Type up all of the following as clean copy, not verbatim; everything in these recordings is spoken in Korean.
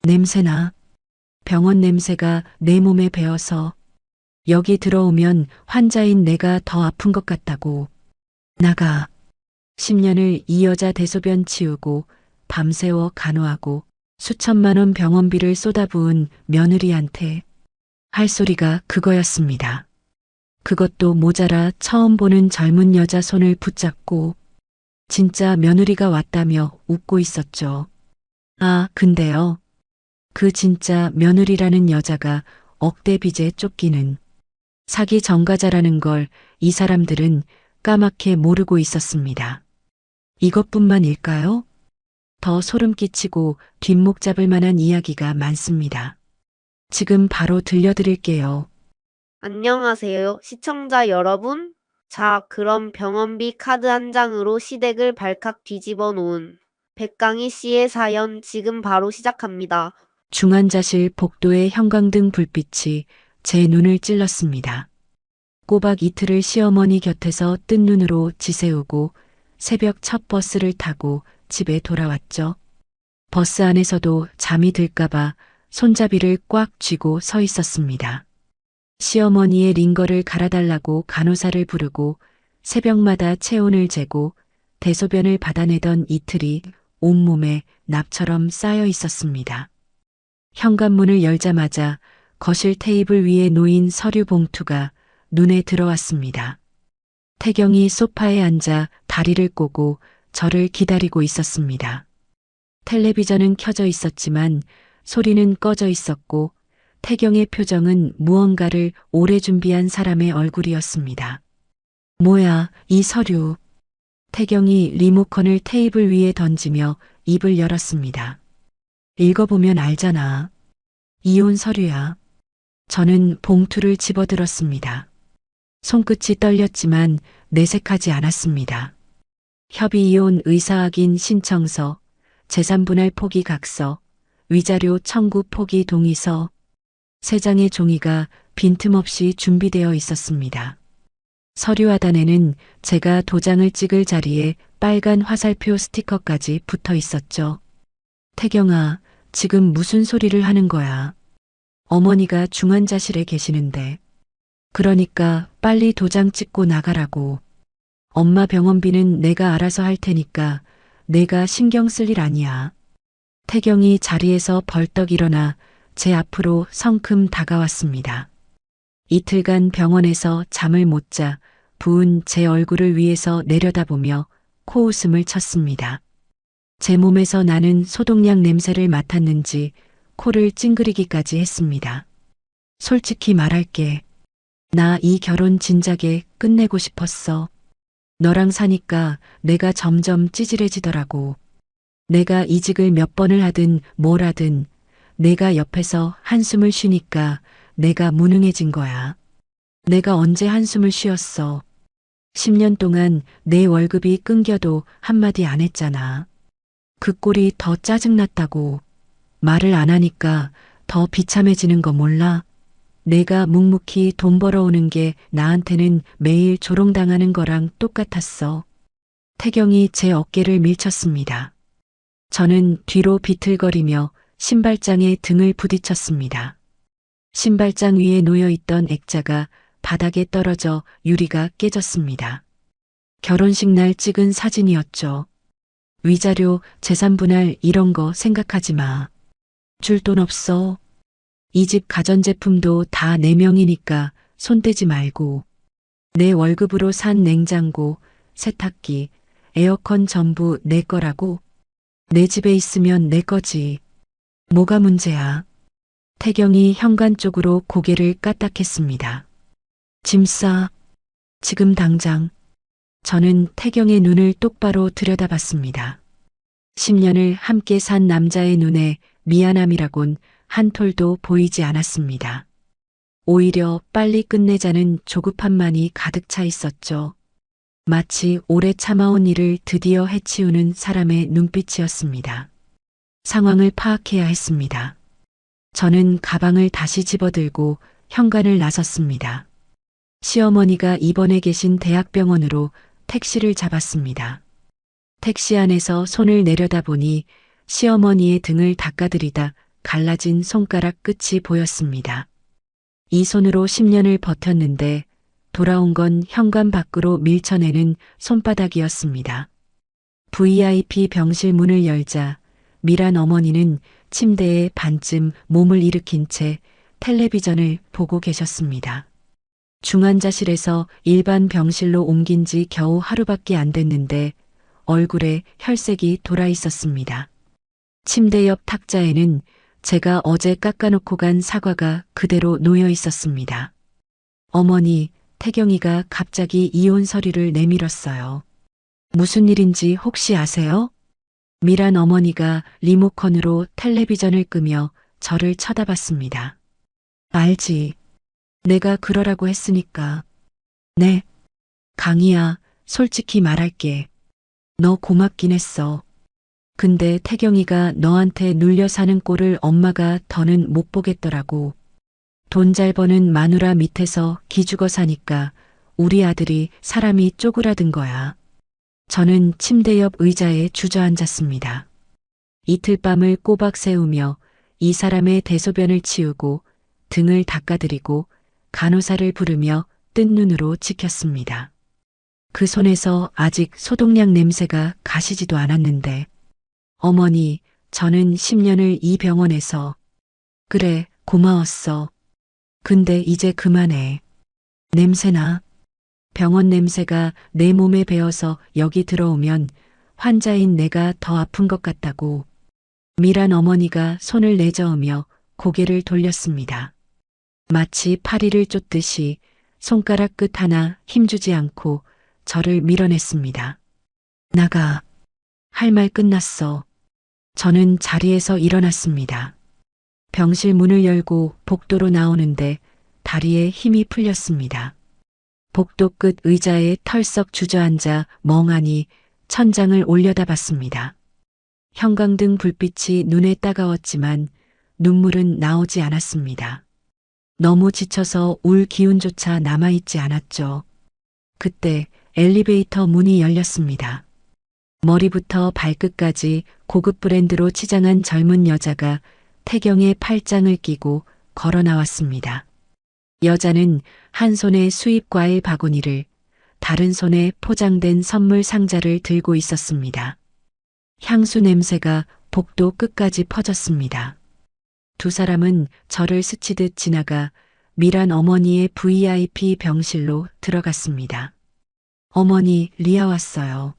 냄새나. 병원 냄새가 내 몸에 배어서 여기 들어오면 환자인 내가 더 아픈 것 같다고. 나가. 10년을 이 여자 대소변 치우고 밤새워 간호하고 수천만 원 병원비를 쏟아부은 며느리한테 할 소리가 그거였습니다. 그것도 모자라 처음 보는 젊은 여자 손을 붙잡고 진짜 며느리가 왔다며 웃고 있었죠. 아, 근데요. 그 진짜 며느리라는 여자가 억대 빚에 쫓기는 사기 전과자라는 걸 이 사람들은 까맣게 모르고 있었습니다. 이것뿐만일까요? 더 소름 끼치고 뒷목 잡을 만한 이야기가 많습니다. 지금 바로 들려드릴게요. 안녕하세요, 시청자 여러분. 자, 그럼 병원비 카드 한 장으로 시댁을 발칵 뒤집어 놓은 백강희 씨의 사연 지금 바로 시작합니다. 중환자실 복도의 형광등 불빛이 제 눈을 찔렀습니다. 꼬박 이틀을 시어머니 곁에서 뜬 눈으로 지새우고 새벽 첫 버스를 타고 집에 돌아왔죠. 버스 안에서도 잠이 들까봐 손잡이를 꽉 쥐고 서 있었습니다. 시어머니의 링거를 갈아달라고 간호사를 부르고 새벽마다 체온을 재고 대소변을 받아내던 이틀이 온몸에 납처럼 쌓여 있었습니다. 현관문을 열자마자 거실 테이블 위에 놓인 서류 봉투가 눈에 들어왔습니다. 태경이 소파에 앉아 다리를 꼬고 저를 기다리고 있었습니다. 텔레비전은 켜져 있었지만 소리는 꺼져 있었고 태경의 표정은 무언가를 오래 준비한 사람의 얼굴이었습니다. 뭐야, 이 서류. 태경이 리모컨을 테이블 위에 던지며 입을 열었습니다. 읽어보면 알잖아. 이혼 서류야. 저는 봉투를 집어들었습니다. 손끝이 떨렸지만 내색하지 않았습니다. 협의 이혼 의사 확인 신청서, 재산 분할 포기 각서, 위자료 청구 포기 동의서, 3장의 종이가 빈틈없이 준비되어 있었습니다. 서류 하단에는 제가 도장을 찍을 자리에 빨간 화살표 스티커까지 붙어 있었죠. 태경아, 지금 무슨 소리를 하는 거야? 어머니가 중환자실에 계시는데. 그러니까 빨리 도장 찍고 나가라고. 엄마 병원비는 내가 알아서 할 테니까 내가 신경 쓸 일 아니야. 태경이 자리에서 벌떡 일어나 제 앞으로 성큼 다가왔습니다. 이틀간 병원에서 잠을 못 자 부은 제 얼굴을 위에서 내려다보며 코웃음을 쳤습니다. 제 몸에서 나는 소독약 냄새를 맡았는지 코를 찡그리기까지 했습니다. 솔직히 말할게. 나 이 결혼 진작에 끝내고 싶었어. 너랑 사니까 내가 점점 찌질해지더라고. 내가 이직을 몇 번을 하든 뭘 하든 내가 옆에서 한숨을 쉬니까 내가 무능해진 거야. 내가 언제 한숨을 쉬었어. 10년 동안 내 월급이 끊겨도 한마디 안 했잖아. 그 꼴이 더 짜증났다고. 말을 안 하니까 더 비참해지는 거 몰라? 내가 묵묵히 돈 벌어오는 게 나한테는 매일 조롱당하는 거랑 똑같았어. 태경이 제 어깨를 밀쳤습니다. 저는 뒤로 비틀거리며 신발장에 등을 부딪혔습니다. 신발장 위에 놓여있던 액자가 바닥에 떨어져 유리가 깨졌습니다. 결혼식 날 찍은 사진이었죠. 위자료, 재산 분할 이런 거 생각하지 마. 줄 돈 없어. 이 집 가전제품도 다 내 명이니까 손대지 말고. 내 월급으로 산 냉장고, 세탁기, 에어컨 전부 내 거라고. 내 집에 있으면 내 거지. 뭐가 문제야? 태경이 현관 쪽으로 고개를 까딱했습니다. 짐 싸. 지금 당장. 저는 태경의 눈을 똑바로 들여다봤습니다. 10년을 함께 산 남자의 눈에 미안함이라곤 한 톨도 보이지 않았습니다. 오히려 빨리 끝내자는 조급함만이 가득 차 있었죠. 마치 오래 참아온 일을 드디어 해치우는 사람의 눈빛이었습니다. 상황을 파악해야 했습니다. 저는 가방을 다시 집어들고 현관을 나섰습니다. 시어머니가 입원해 계신 대학병원으로 택시를 잡았습니다. 택시 안에서 손을 내려다보니 시어머니의 등을 닦아드리다 갈라진 손가락 끝이 보였습니다. 이 손으로 10년을 버텼는데 돌아온 건 현관 밖으로 밀쳐내는 손바닥이었습니다. VIP 병실 문을 열자 미란 어머니는 침대에 반쯤 몸을 일으킨 채 텔레비전을 보고 계셨습니다. 중환자실에서 일반 병실로 옮긴 지 겨우 하루밖에 안 됐는데 얼굴에 혈색이 돌아 있었습니다. 침대 옆 탁자에는 제가 어제 깎아놓고 간 사과가 그대로 놓여 있었습니다. 어머니, 태경이가 갑자기 이혼 서류를 내밀었어요. 무슨 일인지 혹시 아세요? 미란 어머니가 리모컨으로 텔레비전을 끄며 저를 쳐다봤습니다. 알지. 내가 그러라고 했으니까. 네. 강희야, 솔직히 말할게. 너 고맙긴 했어. 근데 태경이가 너한테 눌려 사는 꼴을 엄마가 더는 못 보겠더라고. 돈 잘 버는 마누라 밑에서 기죽어 사니까 우리 아들이 사람이 쪼그라든 거야. 저는 침대 옆 의자에 주저앉았습니다. 이틀 밤을 꼬박 새우며 이 사람의 대소변을 치우고 등을 닦아드리고 간호사를 부르며 뜬 눈으로 지켰습니다. 그 손에서 아직 소독약 냄새가 가시지도 않았는데 어머니, 저는 10년을 이 병원에서 그래, 고마웠어. 근데 이제 그만해. 냄새나. 병원 냄새가 내 몸에 배어서 여기 들어오면 환자인 내가 더 아픈 것 같다고. 미란 어머니가 손을 내저으며 고개를 돌렸습니다. 마치 파리를 쫓듯이 손가락 끝 하나 힘주지 않고 저를 밀어냈습니다. 나가. 할 말 끝났어. 저는 자리에서 일어났습니다. 병실 문을 열고 복도로 나오는데 다리에 힘이 풀렸습니다. 복도 끝 의자에 털썩 주저앉아 멍하니 천장을 올려다봤습니다. 형광등 불빛이 눈에 따가웠지만 눈물은 나오지 않았습니다. 너무 지쳐서 울 기운조차 남아있지 않았죠. 그때 엘리베이터 문이 열렸습니다. 머리부터 발끝까지 고급 브랜드로 치장한 젊은 여자가 태경의 팔짱을 끼고 걸어 나왔습니다. 여자는 한 손에 수입 과일 바구니를, 다른 손에 포장된 선물 상자를 들고 있었습니다. 향수 냄새가 복도 끝까지 퍼졌습니다. 두 사람은 저를 스치듯 지나가 미란 어머니의 VIP 병실로 들어갔습니다. 어머니, 리아 왔어요.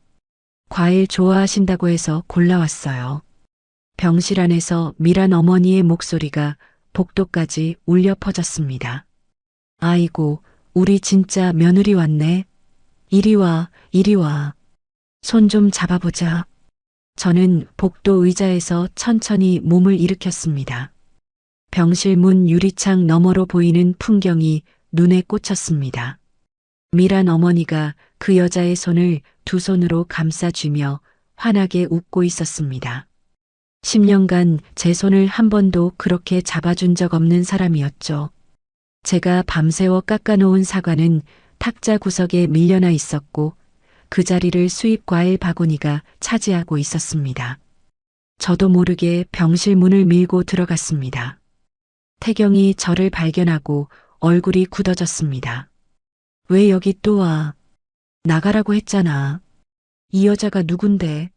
과일 좋아하신다고 해서 골라왔어요. 병실 안에서 미란 어머니의 목소리가 복도까지 울려 퍼졌습니다. 아이고, 우리 진짜 며느리 왔네. 이리 와, 이리 와. 손 좀 잡아보자. 저는 복도 의자에서 천천히 몸을 일으켰습니다. 병실 문 유리창 너머로 보이는 풍경이 눈에 꽂혔습니다. 미란 어머니가 그 여자의 손을 두 손으로 감싸쥐며 환하게 웃고 있었습니다. 10년간 제 손을 한 번도 그렇게 잡아준 적 없는 사람이었죠. 제가 밤새워 깎아놓은 사과는 탁자 구석에 밀려나 있었고 그 자리를 수입 과일 바구니가 차지하고 있었습니다. 저도 모르게 병실 문을 밀고 들어갔습니다. 태경이 저를 발견하고 얼굴이 굳어졌습니다. 왜 여기 또 와? 나가라고 했잖아. 이 여자가 누군데?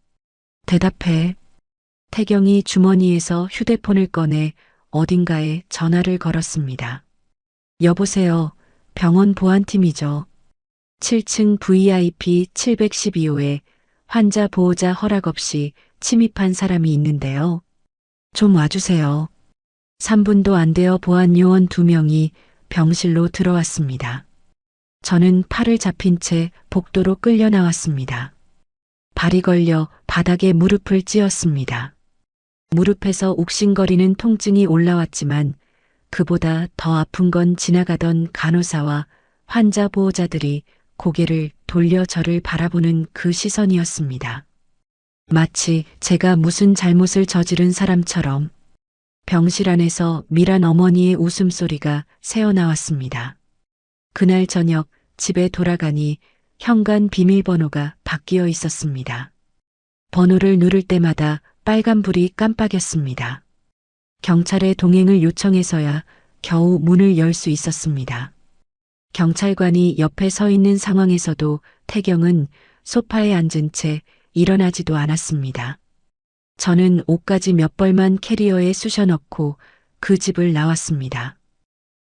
대답해. 태경이 주머니에서 휴대폰을 꺼내 어딘가에 전화를 걸었습니다. 여보세요. 병원 보안팀이죠. 7층 VIP 712호에 환자 보호자 허락 없이 침입한 사람이 있는데요. 좀 와주세요. 3분도 안 되어 보안 요원 2명이 병실로 들어왔습니다. 저는 팔을 잡힌 채 복도로 끌려 나왔습니다. 발이 걸려 바닥에 무릎을 찧었습니다. 무릎에서 욱신거리는 통증이 올라왔지만 그보다 더 아픈 건 지나가던 간호사와 환자 보호자들이 고개를 돌려 저를 바라보는 그 시선이었습니다. 마치 제가 무슨 잘못을 저지른 사람처럼. 병실 안에서 미란 어머니의 웃음소리가 새어나왔습니다. 그날 저녁 집에 돌아가니 현관 비밀번호가 바뀌어 있었습니다. 번호를 누를 때마다 빨간불이 깜빡였습니다. 경찰에 동행을 요청해서야 겨우 문을 열 수 있었습니다. 경찰관이 옆에 서 있는 상황에서도 태경은 소파에 앉은 채 일어나지도 않았습니다. 저는 옷까지 몇 벌만 캐리어에 쑤셔 넣고 그 집을 나왔습니다.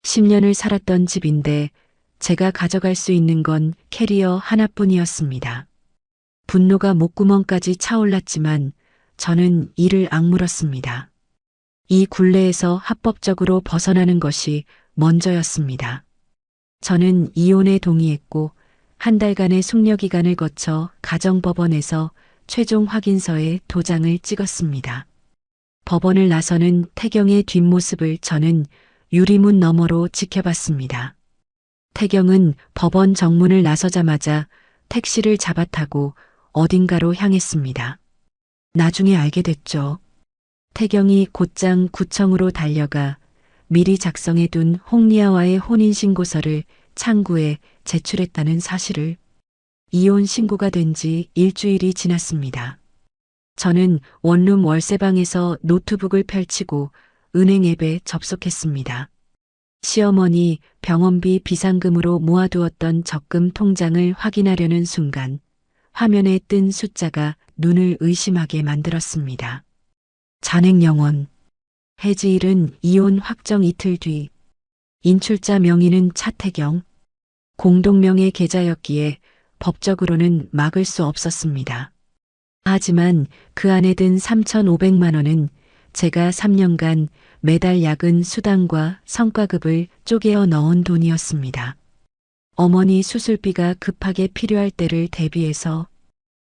10년을 살았던 집인데 제가 가져갈 수 있는 건 캐리어 하나뿐이었습니다. 분노가 목구멍까지 차올랐지만 저는 이를 악물었습니다. 이 굴레에서 합법적으로 벗어나는 것이 먼저였습니다. 저는 이혼에 동의했고 한 달간의 숙려기간을 거쳐 가정법원에서 최종 확인서에 도장을 찍었습니다. 법원을 나서는 태경의 뒷모습을 저는 유리문 너머로 지켜봤습니다. 태경은 법원 정문을 나서자마자 택시를 잡아타고 어딘가로 향했습니다. 나중에 알게 됐죠. 태경이 곧장 구청으로 달려가 미리 작성해둔 홍리아와의 혼인신고서를 창구에 제출했다는 사실을. 이혼 신고가 된 지 일주일이 지났습니다. 저는 원룸 월세방에서 노트북을 펼치고 은행 앱에 접속했습니다. 시어머니 병원비 비상금으로 모아두었던 적금 통장을 확인하려는 순간 화면에 뜬 숫자가 눈을 의심하게 만들었습니다. 잔액 0원. 해지일은 이혼 확정 이틀 뒤. 인출자 명의는 차태경. 공동명의 계좌였기에 법적으로는 막을 수 없었습니다. 하지만 그 안에 든 3,500만 원은 제가 3년간 매달 야근 수당과 성과급을 쪼개어 넣은 돈이었습니다. 어머니 수술비가 급하게 필요할 때를 대비해서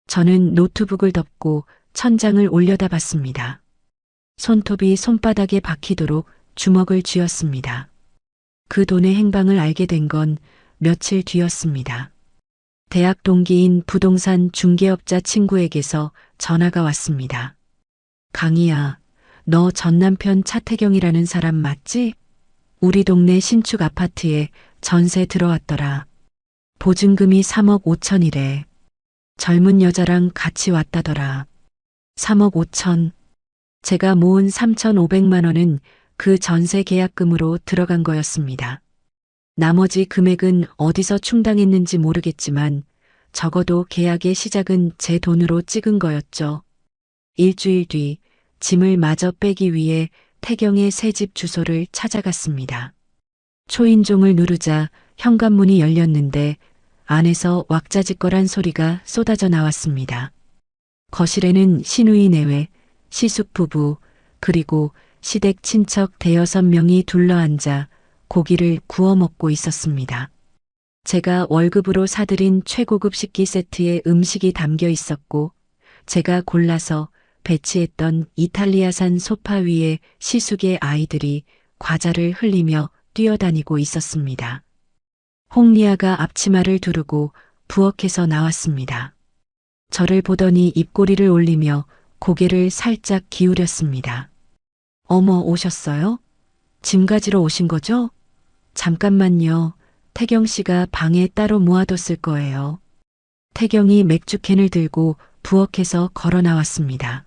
저는 노트북을 덮고 천장을 올려다봤습니다. 손톱이 손바닥에 박히도록 주먹을 쥐었습니다. 그 돈의 행방을 알게 된 건 며칠 뒤였습니다. 대학 동기인 부동산 중개업자 친구에게서 전화가 왔습니다. 강희야, 너 전남편 차태경이라는 사람 맞지? 우리 동네 신축 아파트에 전세 들어왔더라. 보증금이 3억 5천이래. 젊은 여자랑 같이 왔다더라. 3억 5천. 제가 모은 3,500만 원은 그 전세 계약금으로 들어간 거였습니다. 나머지 금액은 어디서 충당했는지 모르겠지만 적어도 계약의 시작은 제 돈으로 찍은 거였죠. 일주일 뒤 짐을 마저 빼기 위해 태경의 새집 주소를 찾아갔습니다. 초인종을 누르자 현관문이 열렸는데 안에서 왁자지껄한 소리가 쏟아져 나왔습니다. 거실에는 시누이 내외, 시숙 부부, 그리고 시댁 친척 대여섯 명이 둘러앉아 고기를 구워 먹고 있었습니다. 제가 월급으로 사들인 최고급 식기 세트에 음식이 담겨 있었고 제가 골라서 배치했던 이탈리아산 소파 위에 시숙의 아이들이 과자를 흘리며 뛰어다니고 있었습니다. 홍리아가 앞치마를 두르고 부엌에서 나왔습니다. 저를 보더니 입꼬리를 올리며 고개를 살짝 기울였습니다. 어머, 오셨어요? 짐 가지러 오신 거죠? 잠깐만요. 태경 씨가 방에 따로 모아뒀을 거예요. 태경이 맥주캔을 들고 부엌에서 걸어 나왔습니다.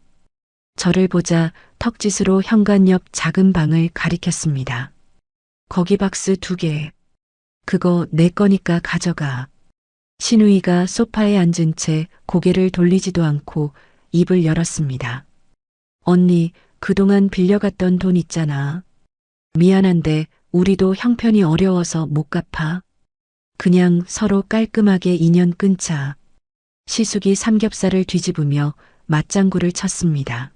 저를 보자 턱짓으로 현관 옆 작은 방을 가리켰습니다. 거기 박스 2개. 그거 내 거니까 가져가. 시누이가 소파에 앉은 채 고개를 돌리지도 않고 입을 열었습니다. 언니, 그동안 빌려갔던 돈 있잖아. 미안한데 우리도 형편이 어려워서 못 갚아. 그냥 서로 깔끔하게 인연 끊자. 시숙이 삼겹살을 뒤집으며 맞장구를 쳤습니다.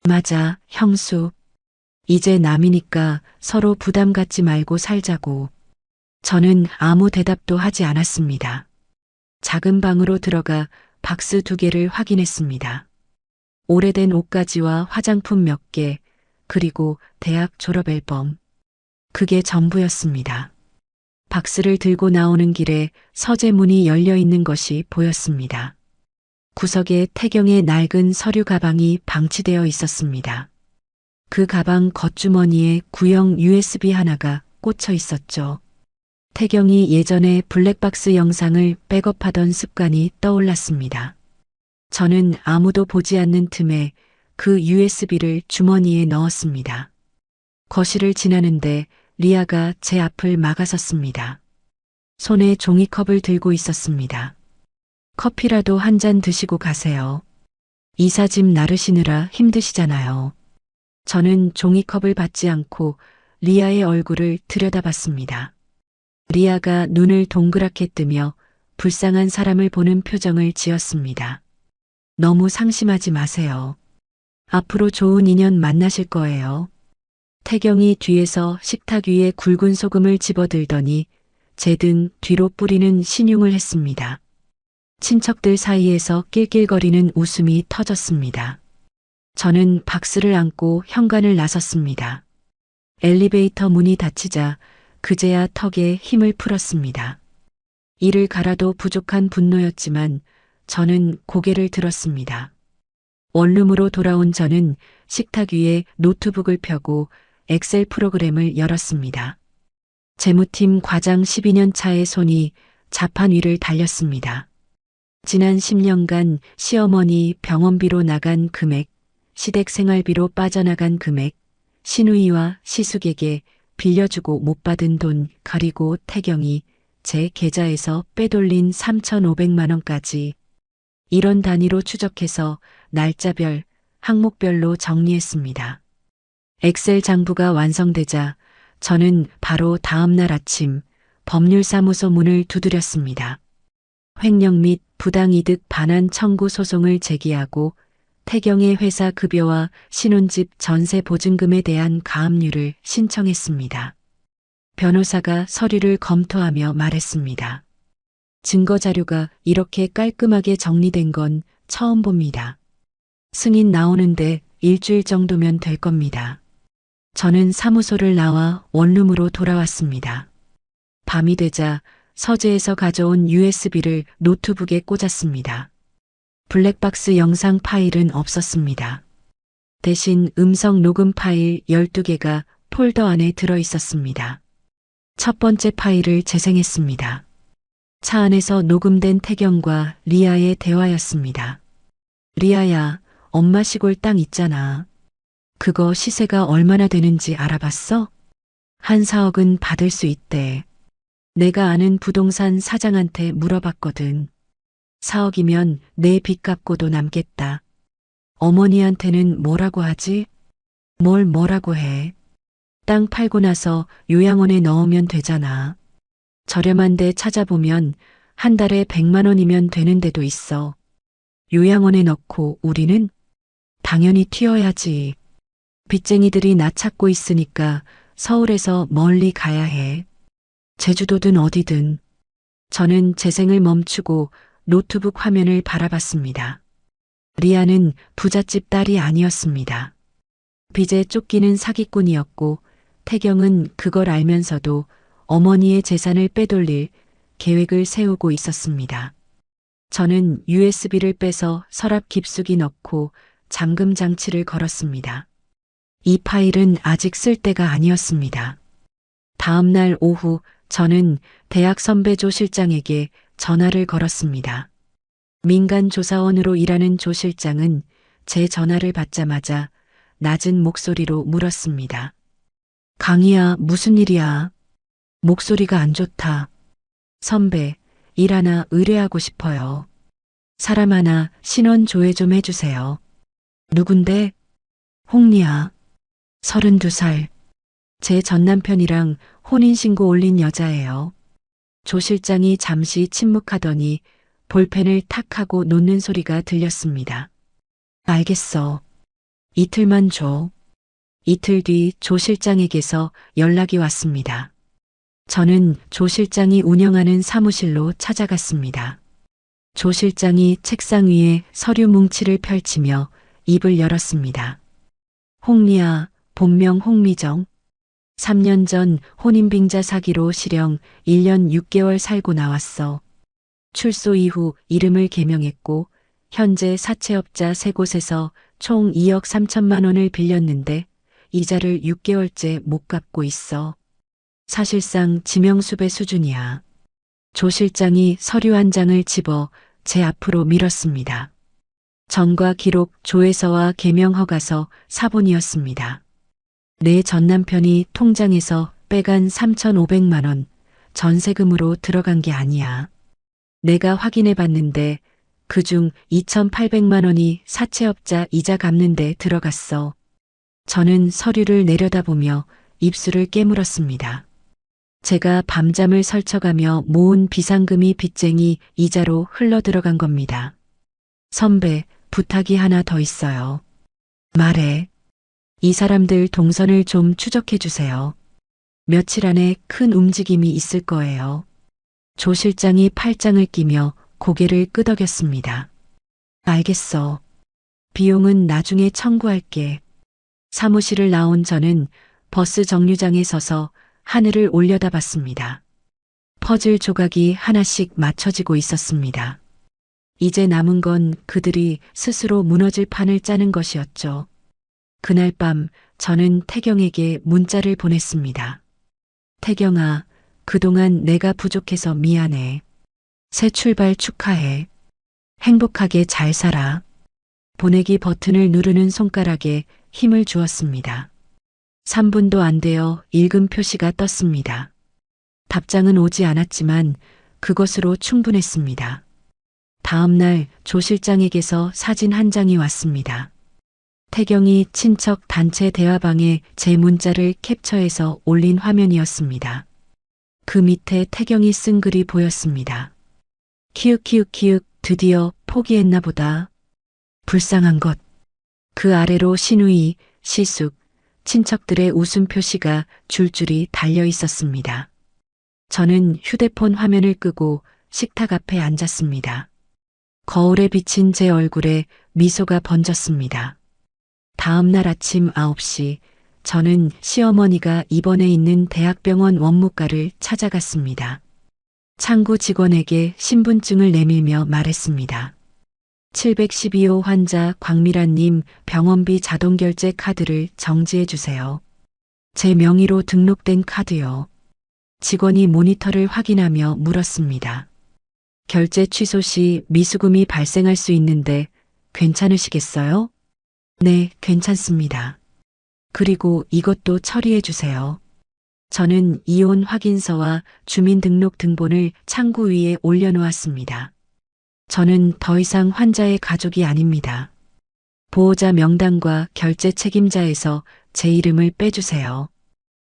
맞아, 형수. 이제 남이니까 서로 부담 갖지 말고 살자고. 저는 아무 대답도 하지 않았습니다. 작은 방으로 들어가 박스 2개를 확인했습니다. 오래된 옷가지와 화장품 몇 개, 그리고 대학 졸업 앨범. 그게 전부였습니다. 박스를 들고 나오는 길에 서재문이 열려 있는 것이 보였습니다. 구석에 태경의 낡은 서류 가방이 방치되어 있었습니다. 그 가방 겉주머니에 구형 USB 하나가 꽂혀 있었죠. 태경이 예전에 블랙박스 영상을 백업하던 습관이 떠올랐습니다. 저는 아무도 보지 않는 틈에 그 USB를 주머니에 넣었습니다. 거실을 지나는데 리아가 제 앞을 막아섰습니다. 손에 종이컵을 들고 있었습니다. 커피라도 한 잔 드시고 가세요. 이삿짐 나르시느라 힘드시잖아요. 저는 종이컵을 받지 않고 리아의 얼굴을 들여다봤습니다. 리아가 눈을 동그랗게 뜨며 불쌍한 사람을 보는 표정을 지었습니다. 너무 상심하지 마세요. 앞으로 좋은 인연 만나실 거예요. 태경이 뒤에서 식탁 위에 굵은 소금을 집어들더니 제 등 뒤로 뿌리는 신용을 했습니다. 친척들 사이에서 낄낄거리는 웃음이 터졌습니다. 저는 박스를 안고 현관을 나섰습니다. 엘리베이터 문이 닫히자 그제야 턱에 힘을 풀었습니다. 이를 갈아도 부족한 분노였지만 저는 고개를 들었습니다. 원룸으로 돌아온 저는 식탁 위에 노트북을 펴고 엑셀 프로그램을 열었습니다. 재무팀 과장 12년 차의 손이 자판 위를 달렸습니다. 지난 10년간 시어머니 병원비로 나간 금액, 시댁 생활비로 빠져나간 금액, 시누이와 시숙에게 빌려주고 못 받은 돈, 그리고 태경이 제 계좌에서 빼돌린 3,500만 원까지 이런 단위로 추적해서 날짜별, 항목별로 정리했습니다. 엑셀 장부가 완성되자 저는 바로 다음 날 아침 법률사무소 문을 두드렸습니다. 횡령 및 부당이득 반환 청구 소송을 제기하고 태경의 회사 급여와 신혼집 전세 보증금에 대한 가압류를 신청했습니다. 변호사가 서류를 검토하며 말했습니다. 증거 자료가 이렇게 깔끔하게 정리된 건 처음 봅니다. 승인 나오는데 일주일 정도면 될 겁니다. 저는 사무소를 나와 원룸으로 돌아왔습니다. 밤이 되자 서재에서 가져온 USB를 노트북에 꽂았습니다. 블랙박스 영상 파일은 없었습니다. 대신 음성 녹음 파일 12개가 폴더 안에 들어 있었습니다. 첫 번째 파일을 재생했습니다. 차 안에서 녹음된 태경과 리아의 대화였습니다. 리아야, 엄마 시골 땅 있잖아. 그거 시세가 얼마나 되는지 알아봤어? 한 4억은 받을 수 있대. 내가 아는 부동산 사장한테 물어봤거든. 4억이면 내 빚 갚고도 남겠다. 어머니한테는 뭐라고 하지? 뭐라고 해? 땅 팔고 나서 요양원에 넣으면 되잖아. 저렴한 데 찾아보면 한 달에 100만 원이면 되는 데도 있어. 요양원에 넣고 우리는 당연히 튀어야지. 빚쟁이들이 나 찾고 있으니까 서울에서 멀리 가야 해. 제주도든 어디든. 저는 재생을 멈추고 노트북 화면을 바라봤습니다. 리아는 부잣집 딸이 아니었습니다. 빚에 쫓기는 사기꾼이었고 태경은 그걸 알면서도 어머니의 재산을 빼돌릴 계획을 세우고 있었습니다. 저는 USB를 빼서 서랍 깊숙이 넣고 잠금 장치를 걸었습니다. 이 파일은 아직 쓸 때가 아니었습니다. 다음 날 오후 저는 대학 선배 조 실장에게 전화를 걸었습니다. 민간 조사원으로 일하는 조 실장은 제 전화를 받자마자 낮은 목소리로 물었습니다. 강희야, 무슨 일이야? 목소리가 안 좋다. 선배, 일 하나 의뢰하고 싶어요. 사람 하나 신원 조회 좀 해주세요. 누군데? 홍리아. 32살. 제 전남편이랑 혼인신고 올린 여자예요. 조 실장이 잠시 침묵하더니 볼펜을 탁 하고 놓는 소리가 들렸습니다. 알겠어. 이틀만 줘. 이틀 뒤 조 실장에게서 연락이 왔습니다. 저는 조 실장이 운영하는 사무실로 찾아갔습니다. 조 실장이 책상 위에 서류 뭉치를 펼치며 입을 열었습니다. 홍리아, 본명 홍미정. 3년 전 혼인빙자 사기로 실형 1년 6개월 살고 나왔어. 출소 이후 이름을 개명했고 현재 사채업자 3곳에서 총 2억 3천만 원을 빌렸는데 이자를 6개월째 못 갚고 있어. 사실상 지명수배 수준이야. 조 실장이 서류 한 장을 집어 제 앞으로 밀었습니다. 전과 기록, 조회서와 개명 허가서, 사본이었습니다. 내 전남편이 통장에서 빼간 3,500만 원 전세금으로 들어간 게 아니야. 내가 확인해 봤는데 그중 2,800만 원이 사채업자 이자 갚는데 들어갔어. 저는 서류를 내려다보며 입술을 깨물었습니다. 제가 밤잠을 설쳐가며 모은 비상금이 빚쟁이 이자로 흘러 들어간 겁니다. 선배, 부탁이 하나 더 있어요. 말해. 이 사람들 동선을 좀 추적해 주세요. 며칠 안에 큰 움직임이 있을 거예요. 조 실장이 팔짱을 끼며 고개를 끄덕였습니다. 알겠어. 비용은 나중에 청구할게. 사무실을 나온 저는 버스 정류장에 서서 하늘을 올려다봤습니다. 퍼즐 조각이 하나씩 맞춰지고 있었습니다. 이제 남은 건 그들이 스스로 무너질 판을 짜는 것이었죠. 그날 밤 저는 태경에게 문자를 보냈습니다. 태경아, 그동안 내가 부족해서 미안해. 새 출발 축하해. 행복하게 잘 살아. 보내기 버튼을 누르는 손가락에 힘을 주었습니다. 3분도 안 되어 읽음 표시가 떴습니다. 답장은 오지 않았지만 그것으로 충분했습니다. 다음 날 조 실장에게서 사진 한 장이 왔습니다. 태경이 친척 단체 대화방에 제 문자를 캡처해서 올린 화면이었습니다. 그 밑에 태경이 쓴 글이 보였습니다. 키읔키읔키읔 드디어 포기했나 보다. 불쌍한 것. 그 아래로 신우이, 시숙, 친척들의 웃음 표시가 줄줄이 달려 있었습니다. 저는 휴대폰 화면을 끄고 식탁 앞에 앉았습니다. 거울에 비친 제 얼굴에 미소가 번졌습니다. 다음 날 아침 9시 저는 시어머니가 입원해 있는 대학병원 원무과를 찾아갔습니다. 창구 직원에게 신분증을 내밀며 말했습니다. 712호 환자 광미란님 병원비 자동결제 카드를 정지해 주세요. 제 명의로 등록된 카드요. 직원이 모니터를 확인하며 물었습니다. 결제 취소 시 미수금이 발생할 수 있는데 괜찮으시겠어요? 네, 괜찮습니다. 그리고 이것도 처리해 주세요. 저는 이혼 확인서와 주민등록 등본을 창구 위에 올려놓았습니다. 저는 더 이상 환자의 가족이 아닙니다. 보호자 명단과 결제 책임자에서 제 이름을 빼주세요.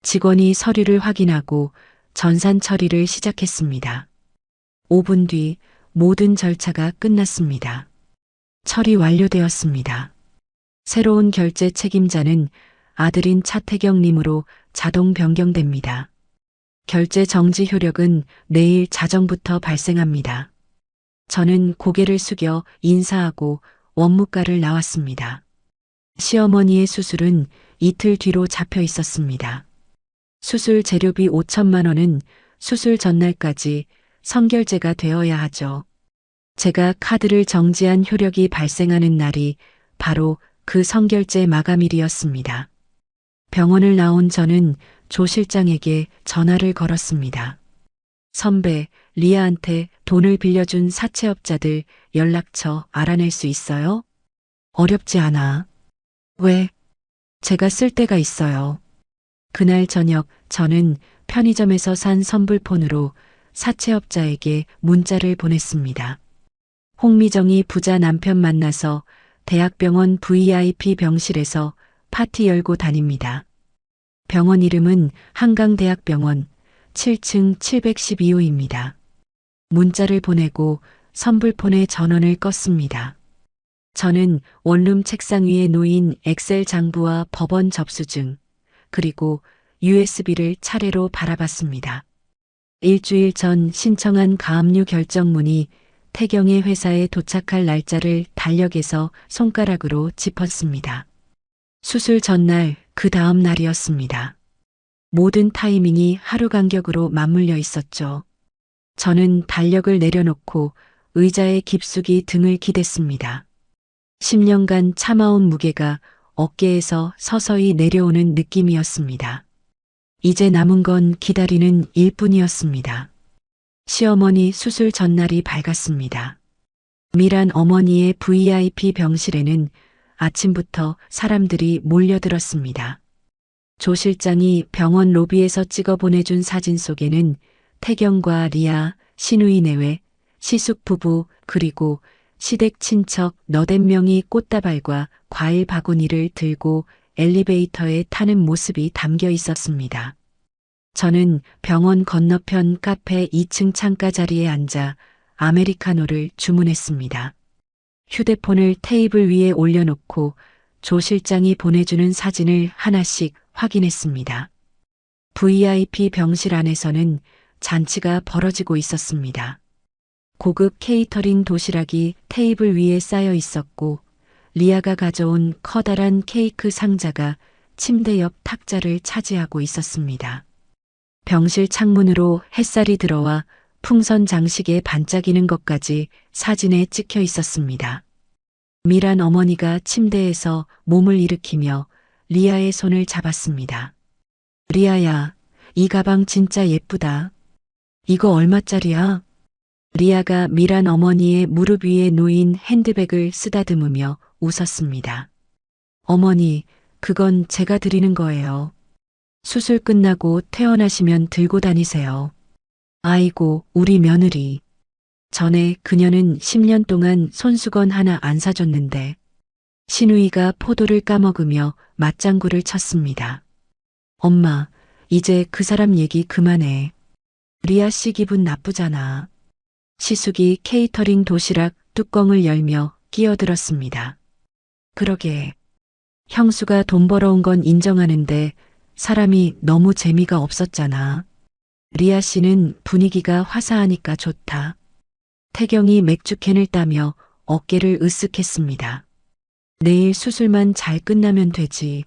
직원이 서류를 확인하고 전산 처리를 시작했습니다. 5분 뒤 모든 절차가 끝났습니다. 처리 완료되었습니다. 새로운 결제 책임자는 아들인 차태경님으로 자동 변경됩니다. 결제 정지 효력은 내일 자정부터 발생합니다. 저는 고개를 숙여 인사하고 원무과를 나왔습니다. 시어머니의 수술은 이틀 뒤로 잡혀 있었습니다. 수술 재료비 5천만 원은 수술 전날까지 선결제가 되어야 하죠. 제가 카드를 정지한 효력이 발생하는 날이 바로 그 선결제 마감일이었습니다. 병원을 나온 저는 조 실장에게 전화를 걸었습니다. 선배, 리아한테 돈을 빌려준 사채업자들 연락처 알아낼 수 있어요? 어렵지 않아. 왜? 제가 쓸 데가 있어요. 그날 저녁 저는 편의점에서 산 선불폰으로 사채업자에게 문자를 보냈습니다. 홍미정이 부자 남편 만나서 대학병원 VIP 병실에서 파티 열고 다닙니다. 병원 이름은 한강대학병원 7층 712호입니다. 문자를 보내고 선불폰의 전원을 껐습니다. 저는 원룸 책상 위에 놓인 엑셀 장부와 법원 접수증, 그리고 USB를 차례로 바라봤습니다. 일주일 전 신청한 가압류 결정문이 태경의 회사에 도착할 날짜를 달력에서 손가락으로 짚었습니다. 수술 전날 그 다음 날이었습니다. 모든 타이밍이 하루 간격으로 맞물려 있었죠. 저는 달력을 내려놓고 의자에 깊숙이 등을 기댔습니다. 10년간 참아온 무게가 어깨에서 서서히 내려오는 느낌이었습니다. 이제 남은 건 기다리는 일뿐이었습니다. 시어머니 수술 전날이 밝았습니다. 미란 어머니의 VIP 병실에는 아침부터 사람들이 몰려들었습니다. 조 실장이 병원 로비에서 찍어 보내준 사진 속에는 태경과 리아, 신우이 내외, 시숙 부부 그리고 시댁 친척 너댓 명이 꽃다발과 과일 바구니를 들고 엘리베이터에 타는 모습이 담겨 있었습니다. 저는 병원 건너편 카페 2층 창가 자리에 앉아 아메리카노를 주문했습니다. 휴대폰을 테이블 위에 올려놓고 조 실장이 보내주는 사진을 하나씩 확인했습니다. VIP 병실 안에서는 잔치가 벌어지고 있었습니다. 고급 케이터링 도시락이 테이블 위에 쌓여 있었고 리아가 가져온 커다란 케이크 상자가 침대 옆 탁자를 차지하고 있었습니다. 병실 창문으로 햇살이 들어와 풍선 장식에 반짝이는 것까지 사진에 찍혀 있었습니다. 미란 어머니가 침대에서 몸을 일으키며 리아의 손을 잡았습니다. 리아야, 이 가방 진짜 예쁘다. 이거 얼마짜리야? 리아가 미란 어머니의 무릎 위에 놓인 핸드백을 쓰다듬으며 웃었습니다. 어머니, 그건 제가 드리는 거예요. 수술 끝나고 퇴원하시면 들고 다니세요. 아이고, 우리 며느리. 전에 그녀는 10년 동안 손수건 하나 안 사줬는데 신우이가 포도를 까먹으며 맞장구를 쳤습니다. 엄마, 이제 그 사람 얘기 그만해. 리아 씨 기분 나쁘잖아. 시숙이 케이터링 도시락 뚜껑을 열며 끼어들었습니다. 그러게. 형수가 돈 벌어온 건 인정하는데 사람이 너무 재미가 없었잖아. 리아 씨는 분위기가 화사하니까 좋다. 태경이 맥주캔을 따며 어깨를 으쓱했습니다. 내일 수술만 잘 끝나면 되지.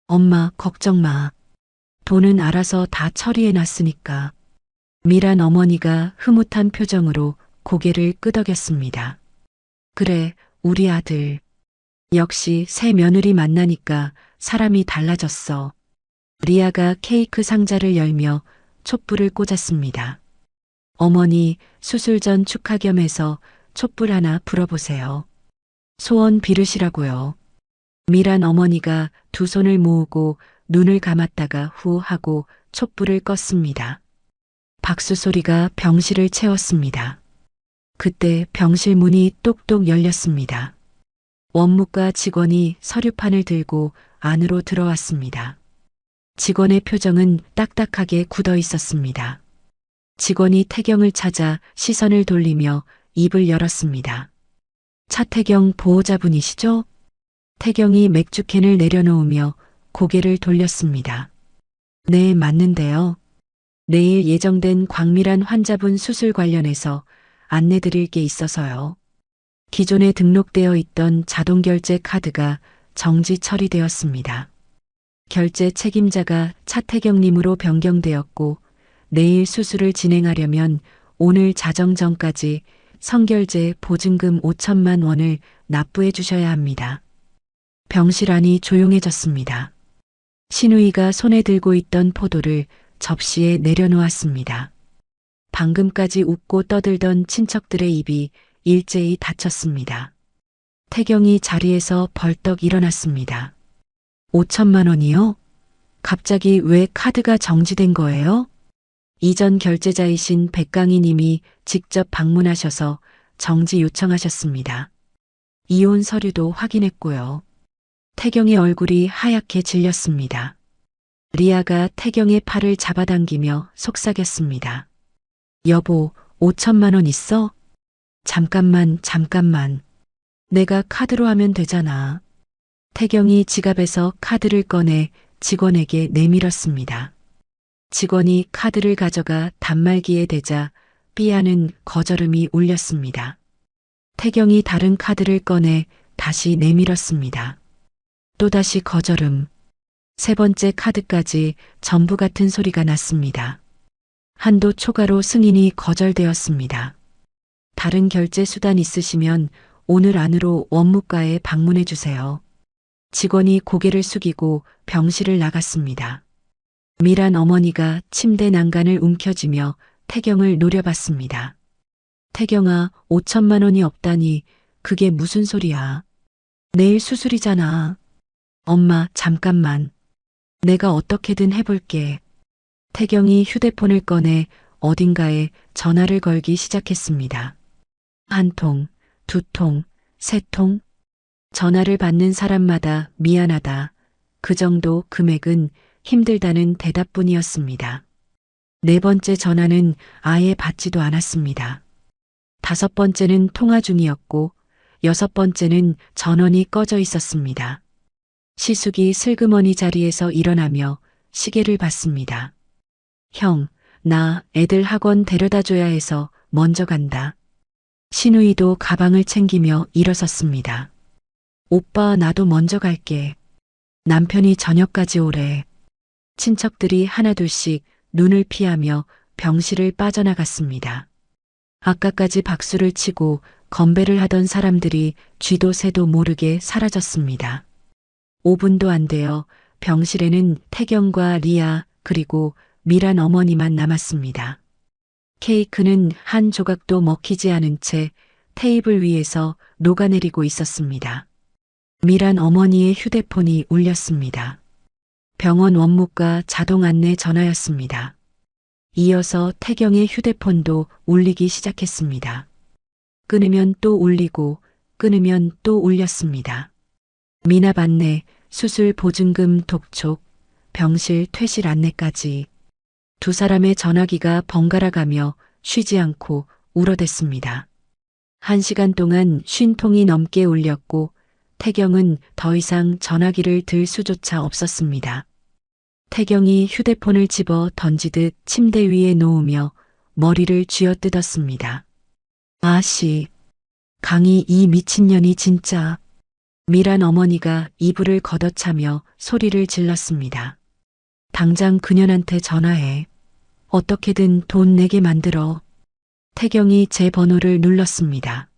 엄마, 걱정 마. 돈은 알아서 다 처리해 놨으니까. 미란 어머니가 흐뭇한 표정으로 고개를 끄덕였습니다. 그래, 우리 아들. 역시 새 며느리 만나니까 사람이 달라졌어. 리아가 케이크 상자를 열며 촛불을 꽂았습니다. 어머니, 수술 전 축하 겸해서 촛불 하나 불어보세요. 소원 비르시라고요. 미란 어머니가 두 손을 모으고 눈을 감았다가 후 하고 촛불을 껐습니다. 박수 소리가 병실을 채웠습니다. 그때 병실 문이 똑똑 열렸습니다. 원무과 직원이 서류판을 들고 안으로 들어왔습니다. 직원의 표정은 딱딱하게 굳어 있었습니다. 직원이 태경을 찾아 시선을 돌리며 입을 열었습니다. 차태경 보호자분이시죠? 태경이 맥주캔을 내려놓으며 고개를 돌렸습니다. 네, 맞는데요. 내일 예정된 광밀한 환자분 수술 관련해서 안내드릴 게 있어서요. 기존에 등록되어 있던 자동결제 카드가 정지 처리되었습니다. 결제 책임자가 차태경님으로 변경되었고 내일 수술을 진행하려면 오늘 자정 전까지 선결제 보증금 5천만 원을 납부해 주셔야 합니다. 병실 안이 조용해졌습니다. 신우이가 손에 들고 있던 포도를 접시에 내려놓았습니다. 방금까지 웃고 떠들던 친척들의 입이 일제히 닫혔습니다. 태경이 자리에서 벌떡 일어났습니다. 5천만 원이요? 갑자기 왜 카드가 정지된 거예요? 이전 결제자이신 백강희 님이 직접 방문하셔서 정지 요청하셨습니다. 이혼 서류도 확인했고요. 태경의 얼굴이 하얗게 질렸습니다. 리아가 태경의 팔을 잡아당기며 속삭였습니다. 여보, 5천만 원 있어? 잠깐만. 내가 카드로 하면 되잖아. 태경이 지갑에서 카드를 꺼내 직원에게 내밀었습니다. 직원이 카드를 가져가 단말기에 대자 삐하는 거절음이 울렸습니다. 태경이 다른 카드를 꺼내 다시 내밀었습니다. 또다시 거절음. 세 번째 카드까지 전부 같은 소리가 났습니다. 한도 초과로 승인이 거절되었습니다. 다른 결제 수단 있으시면 오늘 안으로 원무과에 방문해 주세요. 직원이 고개를 숙이고 병실을 나갔습니다. 미란 어머니가 침대 난간을 움켜쥐며 태경을 노려봤습니다. 태경아, 5천만 원이 없다니 그게 무슨 소리야. 내일 수술이잖아. 엄마, 잠깐만. 내가 어떻게든 해볼게. 태경이 휴대폰을 꺼내 어딘가에 전화를 걸기 시작했습니다. 한 통, 두 통, 세 통. 전화를 받는 사람마다 미안하다. 그 정도 금액은 힘들다는 대답뿐이었습니다. 네 번째 전화는 아예 받지도 않았습니다. 다섯 번째는 통화 중이었고, 여섯 번째는 전원이 꺼져 있었습니다. 시숙이 슬그머니 자리에서 일어나며 시계를 봤습니다. 형, 나 애들 학원 데려다 줘야 해서 먼저 간다. 신우이도 가방을 챙기며 일어섰습니다. 오빠, 나도 먼저 갈게. 남편이 저녁까지 오래. 친척들이 하나둘씩 눈을 피하며 병실을 빠져나갔습니다. 아까까지 박수를 치고 건배를 하던 사람들이 쥐도 새도 모르게 사라졌습니다. 5분도 안 되어 병실에는 태경과 리아 그리고 미란 어머니만 남았습니다. 케이크는 한 조각도 먹히지 않은 채 테이블 위에서 녹아내리고 있었습니다. 미란 어머니의 휴대폰이 울렸습니다. 병원 원무과 자동 안내 전화였습니다. 이어서 태경의 휴대폰도 울리기 시작했습니다. 끊으면 또 울리고 끊으면 또 울렸습니다. 미납 안내, 수술 보증금 독촉, 병실 퇴실 안내까지 두 사람의 전화기가 번갈아가며 쉬지 않고 울어댔습니다. 1시간 동안 50통이 넘게 울렸고 태경은 더 이상 전화기를 들 수조차 없었습니다. 태경이 휴대폰을 집어 던지듯 침대 위에 놓으며 머리를 쥐어뜯었습니다. 아씨, 강희 이 미친년이 진짜. 미란 어머니가 이불을 걷어차며 소리를 질렀습니다. 당장 그년한테 전화해. 어떻게든 돈 내게 만들어. 태경이 제 번호를 눌렀습니다.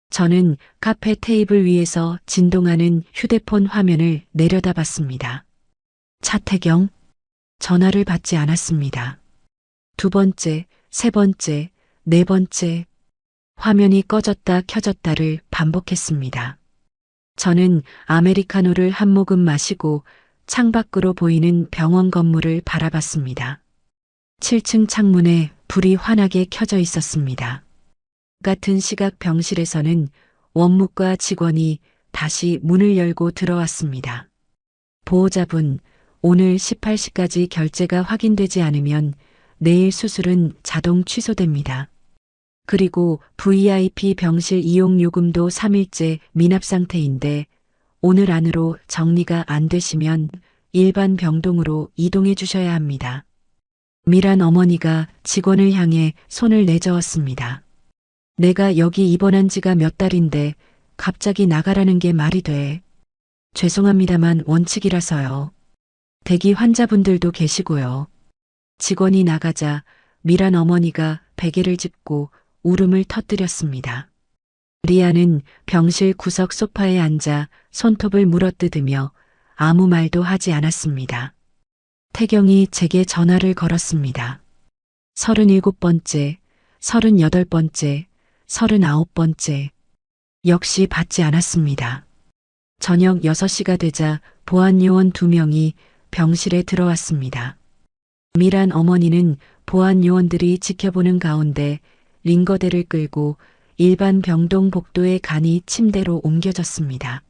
저는 카페 테이블 위에서 진동하는 휴대폰 화면을 내려다봤습니다. 차태경? 전화를 받지 않았습니다. 두 번째, 세 번째, 네 번째. 화면이 꺼졌다 켜졌다를 반복했습니다. 저는 아메리카노를 한 모금 마시고 창밖으로 보이는 병원 건물을 바라봤습니다. 7층 창문에 불이 환하게 켜져 있었습니다. 같은 시각 병실에서는 원무과 직원이 다시 문을 열고 들어왔습니다. 보호자분, 오늘 18시까지 결제가 확인되지 않으면 내일 수술은 자동 취소됩니다. 그리고 VIP 병실 이용 요금도 3일째 미납 상태인데 오늘 안으로 정리가 안 되시면 일반 병동으로 이동해 주셔야 합니다. 미란 어머니가 직원을 향해 손을 내저었습니다. 내가 여기 입원한 지가 몇 달인데 갑자기 나가라는 게 말이 돼. 죄송합니다만 원칙이라서요. 대기 환자분들도 계시고요. 직원이 나가자 미란 어머니가 베개를 짚고 울음을 터뜨렸습니다. 리아는 병실 구석 소파에 앉아 손톱을 물어뜯으며 아무 말도 하지 않았습니다. 태경이 제게 전화를 걸었습니다. 37번째, 38번째, 39번째. 역시 받지 않았습니다. 저녁 6시가 되자 보안요원 2명이 병실에 들어왔습니다. 미란 어머니는 보안요원들이 지켜보는 가운데 링거대를 끌고 일반 병동 복도의 간이 침대로 옮겨졌습니다.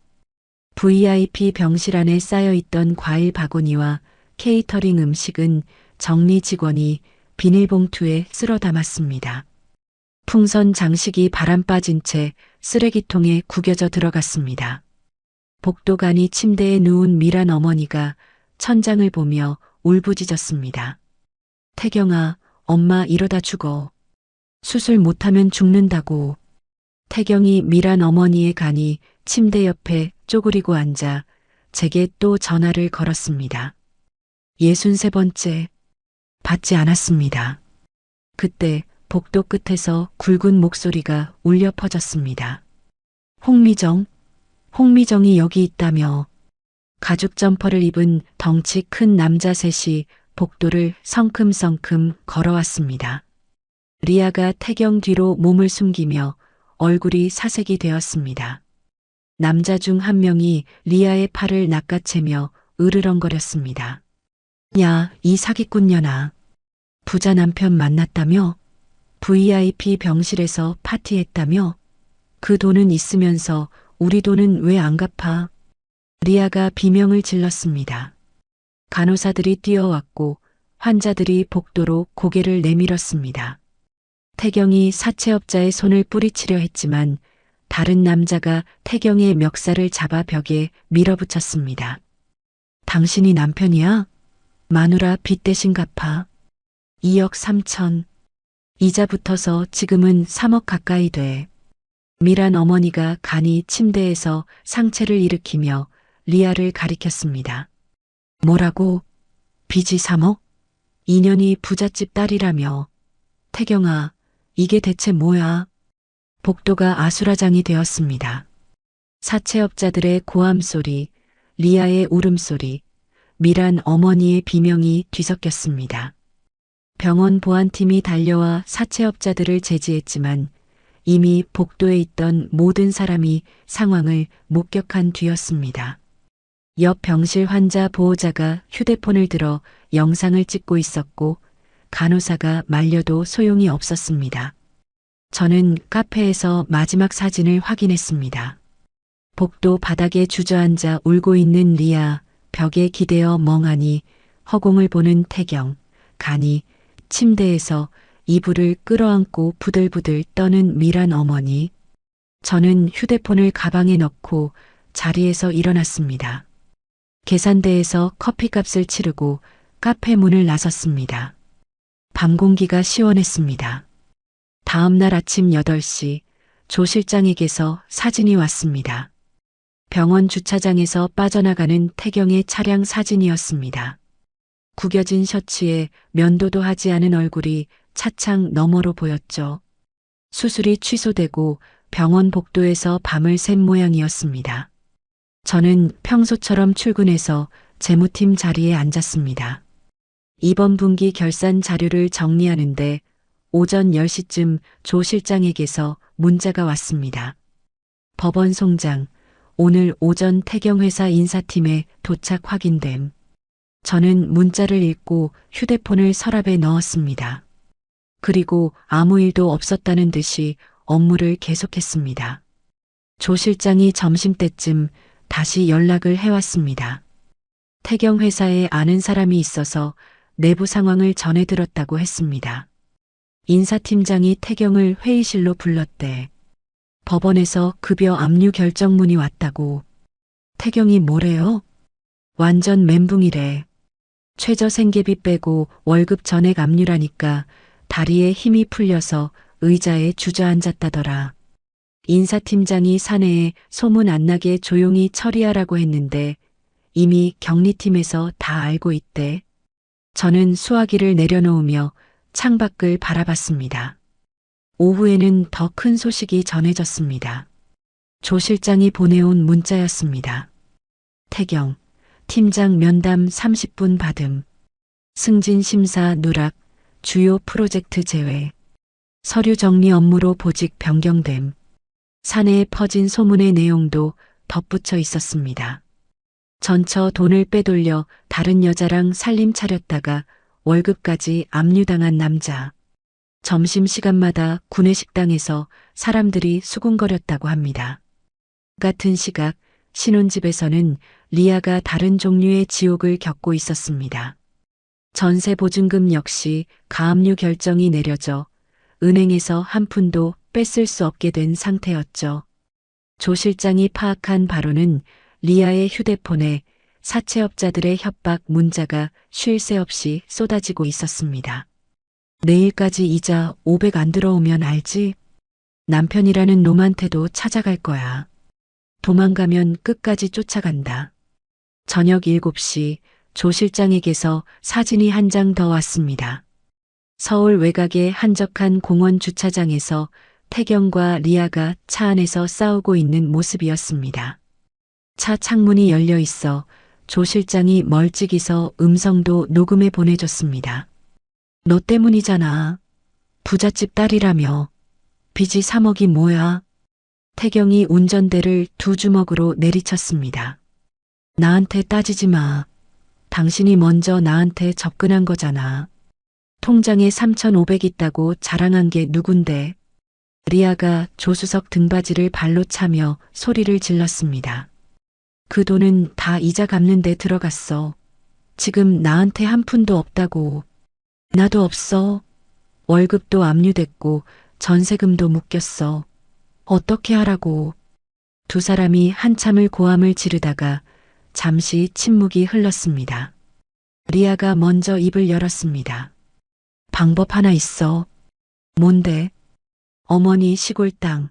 VIP 병실 안에 쌓여있던 과일 바구니와 케이터링 음식은 정리 직원이 비닐봉투에 쓸어 담았습니다. 풍선 장식이 바람 빠진 채 쓰레기통에 구겨져 들어갔습니다. 복도간이 침대에 누운 미란 어머니가 천장을 보며 울부짖었습니다. 태경아, 엄마 이러다 죽어. 수술 못하면 죽는다고. 태경이 미란 어머니의 간이 침대 옆에 쪼그리고 앉아 제게 또 전화를 걸었습니다. 63번째. 받지 않았습니다. 그때 복도 끝에서 굵은 목소리가 울려 퍼졌습니다. 홍미정? 홍미정이 여기 있다며. 가죽 점퍼를 입은 덩치 큰 남자 셋이 복도를 성큼성큼 걸어왔습니다. 리아가 태경 뒤로 몸을 숨기며 얼굴이 사색이 되었습니다. 남자 중 한 명이 리아의 팔을 낚아채며 으르렁거렸습니다. 야, 이 사기꾼년아. 부자 남편 만났다며? VIP 병실에서 파티했다며? 그 돈은 있으면서 우리 돈은 왜 안 갚아? 리아가 비명을 질렀습니다. 간호사들이 뛰어왔고 환자들이 복도로 고개를 내밀었습니다. 태경이 사채업자의 손을 뿌리치려 했지만 다른 남자가 태경의 멱살을 잡아 벽에 밀어붙였습니다. 당신이 남편이야? 마누라 빚 대신 갚아. 2억 3천. 이자 붙어서 지금은 3억 가까이 돼. 미란 어머니가 간이 침대에서 상체를 일으키며 리아를 가리켰습니다. 뭐라고? 빚이 3억? 2년이 부잣집 딸이라며. 태경아, 이게 대체 뭐야? 복도가 아수라장이 되었습니다. 사채업자들의 고함 소리, 리아의 울음소리, 미란 어머니의 비명이 뒤섞였습니다. 병원 보안팀이 달려와 사채업자들을 제지했지만 이미 복도에 있던 모든 사람이 상황을 목격한 뒤였습니다. 옆 병실 환자 보호자가 휴대폰을 들어 영상을 찍고 있었고 간호사가 말려도 소용이 없었습니다. 저는 카페에서 마지막 사진을 확인했습니다. 복도 바닥에 주저앉아 울고 있는 리아, 벽에 기대어 멍하니 허공을 보는 태경, 간이 침대에서 이불을 끌어안고 부들부들 떠는 미란 어머니. 저는 휴대폰을 가방에 넣고 자리에서 일어났습니다. 계산대에서 커피값을 치르고 카페 문을 나섰습니다. 밤 공기가 시원했습니다. 다음 날 아침 8시 조 실장에게서 사진이 왔습니다. 병원 주차장에서 빠져나가는 태경의 차량 사진이었습니다. 구겨진 셔츠에 면도도 하지 않은 얼굴이 차창 너머로 보였죠. 수술이 취소되고 병원 복도에서 밤을 샌 모양이었습니다. 저는 평소처럼 출근해서 재무팀 자리에 앉았습니다. 이번 분기 결산 자료를 정리하는데 오전 10시쯤 조 실장에게서 문자가 왔습니다. 법원 송장, 오늘 오전 태경 회사 인사팀에 도착 확인됨. 저는 문자를 읽고 휴대폰을 서랍에 넣었습니다. 그리고 아무 일도 없었다는 듯이 업무를 계속했습니다. 조 실장이 점심때쯤 다시 연락을 해왔습니다. 태경 회사에 아는 사람이 있어서 내부 상황을 전해들었다고 했습니다. 인사팀장이 태경을 회의실로 불렀대. 법원에서 급여 압류 결정문이 왔다고. 태경이 뭐래요? 완전 멘붕이래. 최저 생계비 빼고 월급 전액 압류라니까 다리에 힘이 풀려서 의자에 주저앉았다더라. 인사팀장이 사내에 소문 안 나게 조용히 처리하라고 했는데 이미 격리팀에서 다 알고 있대. 저는 수화기를 내려놓으며 창밖을 바라봤습니다. 오후에는 더 큰 소식이 전해졌습니다. 조 실장이 보내온 문자였습니다. 태경, 팀장 면담 30분 받음. 승진 심사 누락, 주요 프로젝트 제외. 서류 정리 업무로 보직 변경됨. 사내에 퍼진 소문의 내용도 덧붙여 있었습니다. 전처 돈을 빼돌려 다른 여자랑 살림 차렸다가 월급까지 압류당한 남자. 점심시간마다 구내식당에서 사람들이 수군거렸다고 합니다. 같은 시각 신혼집에서는 리아가 다른 종류의 지옥을 겪고 있었습니다. 전세 보증금 역시 가압류 결정이 내려져 은행에서 한 푼도 뺐을 수 없게 된 상태였죠. 조 실장이 파악한 바로는 리아의 휴대폰에 사채업자들의 협박 문자가 쉴 새 없이 쏟아지고 있었습니다. 내일까지 이자 500 안 들어오면 알지? 남편이라는 놈한테도 찾아갈 거야. 도망가면 끝까지 쫓아간다. 저녁 7시 조 실장에게서 사진이 한 장 더 왔습니다. 서울 외곽의 한적한 공원 주차장에서 태경과 리아가 차 안에서 싸우고 있는 모습이었습니다. 차 창문이 열려 있어 조 실장이 멀찍이서 음성도 녹음해 보내줬습니다. 너 때문이잖아. 부잣집 딸이라며. 빚이 3억이 뭐야? 태경이 운전대를 두 주먹으로 내리쳤습니다. 나한테 따지지 마. 당신이 먼저 나한테 접근한 거잖아. 통장에 3,500 있다고 자랑한 게 누군데? 리아가 조수석 등받이를 발로 차며 소리를 질렀습니다. 그 돈은 다 이자 갚는 데 들어갔어. 지금 나한테 한 푼도 없다고. 나도 없어. 월급도 압류됐고 전세금도 묶였어. 어떻게 하라고. 두 사람이 한참을 고함을 지르다가 잠시 침묵이 흘렀습니다. 리아가 먼저 입을 열었습니다. 방법 하나 있어. 뭔데? 어머니 시골 땅.